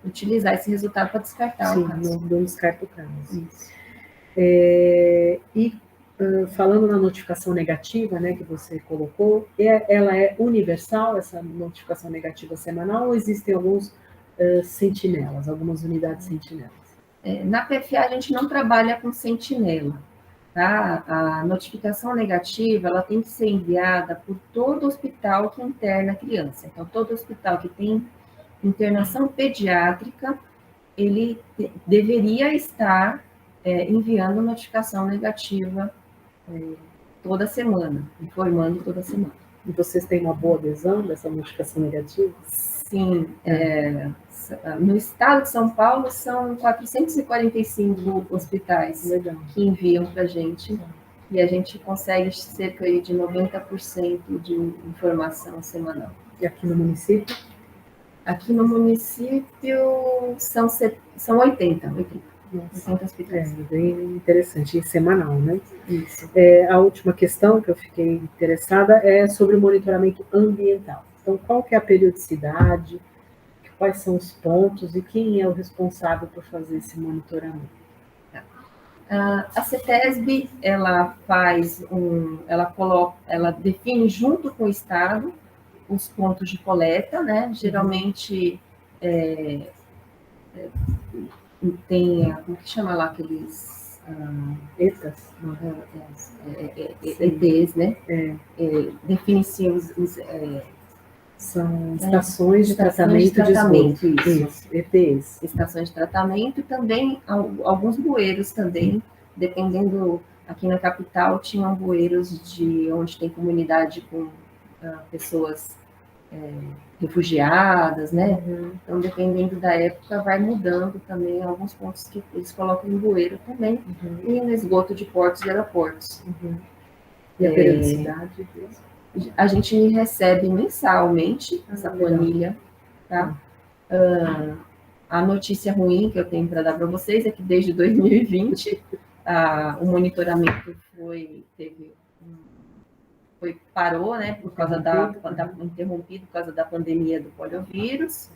utilizar esse resultado para descartar o caso. Não descarta o caso. Isso. E falando na notificação negativa, né, que você colocou, ela é universal, essa notificação negativa semanal, ou existem alguns sentinelas, algumas unidades sentinelas? Na PFA a gente não trabalha com sentinela, tá? A notificação negativa, ela tem que ser enviada por todo hospital que interna a criança. Então, todo hospital que tem internação pediátrica, ele deveria estar enviando notificação negativa toda semana, informando toda semana. E vocês têm uma boa adesão dessa notificação negativa? Sim. No estado de São Paulo, são 445 hospitais que enviam para a gente, e a gente consegue cerca de 90% de informação semanal. E aqui no município? Aqui no município são 80 hospitais. Bem interessante, e semanal, né? Isso. A última questão que eu fiquei interessada é sobre o monitoramento ambiental. Então, qual que é a periodicidade, quais são os pontos e quem é o responsável por fazer esse monitoramento? A CETESB, ela ela define junto com o Estado os pontos de coleta, né? Geralmente tem, como que chama lá aqueles... ETAs? ETs, né? Definem-se são estações de tratamento de esgoto. Isso, ETs. Estações de tratamento e também alguns bueiros também, dependendo, aqui na capital tinham bueiros onde tem comunidade com pessoas refugiadas, né? Então, dependendo da época, vai mudando também alguns pontos que eles colocam em bueiro também, e no esgoto de portos e aeroportos. E a periodicidade disso? A gente recebe mensalmente essa planilha, tá? A notícia ruim que eu tenho para dar para vocês é que desde 2020 o monitoramento parou, né, por causa interrompido por causa da pandemia do poliovírus.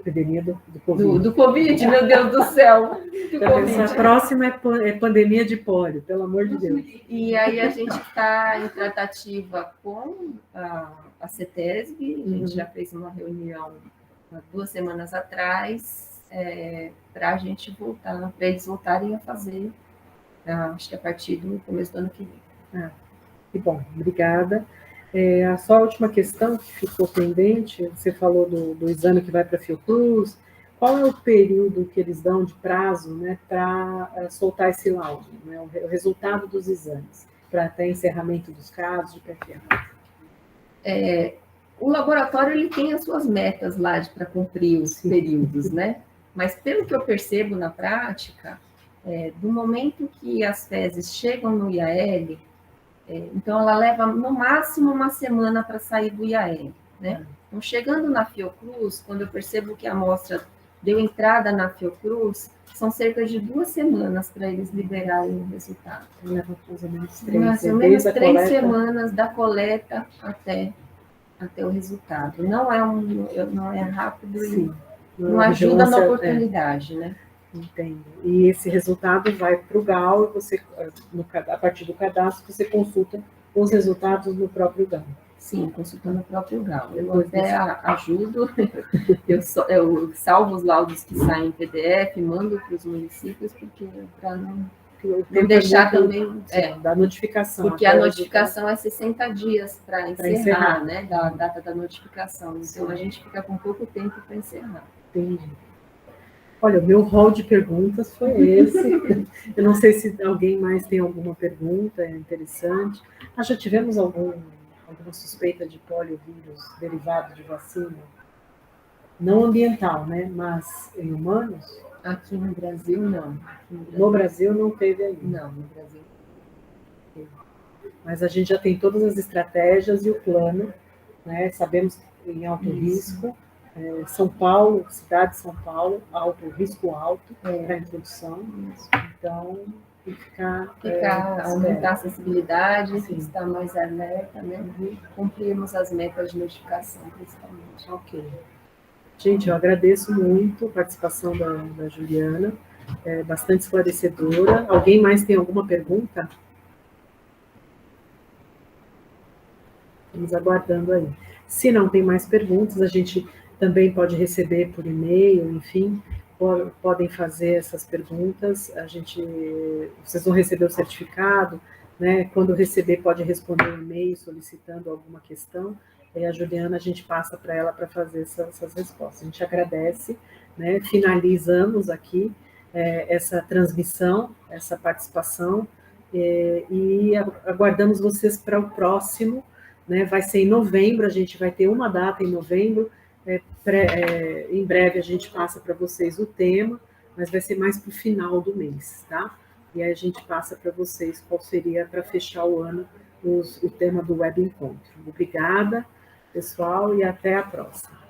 Epidemia do Covid. Do Covid, meu Deus do céu! A próxima é pandemia de polio, pelo amor de Deus. E aí a gente está em tratativa com a CETESB, a gente já fez uma reunião há 2 semanas atrás, para a gente voltar, para eles voltarem a fazer, acho que a partir do começo do ano que vem. Que bom, obrigada. Só a última questão que ficou pendente, você falou do exame que vai para a Fiocruz, qual é o período que eles dão de prazo, né, para soltar esse laudo, né, o resultado dos exames, para até encerramento dos casos de PFA? O laboratório ele tem as suas metas lá para cumprir os períodos, né? Mas pelo que eu percebo na prática, do momento que as fezes chegam no IAL, então ela leva no máximo 1 semana para sair do IAL, né? Então, chegando na Fiocruz, quando eu percebo que a amostra deu entrada na Fiocruz, são cerca de 2 semanas para eles liberarem o resultado. Leva mais ou menos 3 semanas da coleta até o resultado. Não é rápido. Sim. Não ajuda na oportunidade, né? Entendo. E esse resultado vai para o GAL, e você, a partir do cadastro, você consulta os resultados no próprio GAL. Sim, consultando o próprio GAL. Eu até ajudo, eu salvo os laudos que saem em PDF, mando para os municípios, porque para não deixar também... da notificação. Porque a notificação é 60 dias para encerrar, né? Da data da notificação. Então, a gente fica com pouco tempo para encerrar. Entendi. Olha, o meu rol de perguntas foi esse. Eu não sei se alguém mais tem alguma pergunta interessante. Já tivemos alguma suspeita de poliovírus derivado de vacina? Não ambiental, né? Mas em humanos? Aqui no Brasil, não. No Brasil não teve ainda? Não, no Brasil. Mas a gente já tem todas as estratégias e o plano, né? Sabemos que em alto risco. São Paulo, cidade de São Paulo, risco alto para a introdução. Então, aumentar a sensibilidade, estar mais alerta, né? Cumprirmos as metas de notificação, principalmente. Ok. Gente, eu agradeço muito a participação da Juliana, bastante esclarecedora. Alguém mais tem alguma pergunta? Estamos aguardando aí. Se não tem mais perguntas, a gente também pode receber por e-mail, enfim, podem fazer essas perguntas. Vocês vão receber o certificado, né? Quando receber, pode responder um e-mail solicitando alguma questão. A Juliana, a gente passa para ela para fazer essas respostas. A gente agradece, né? Finalizamos aqui essa transmissão, essa participação, e aguardamos vocês para o próximo, né? Vai ser em novembro, a gente vai ter uma data em novembro. Em breve a gente passa para vocês o tema, mas vai ser mais para o final do mês, tá? E aí a gente passa para vocês qual seria, para fechar o ano, o tema do web encontro. Obrigada, pessoal, e até a próxima.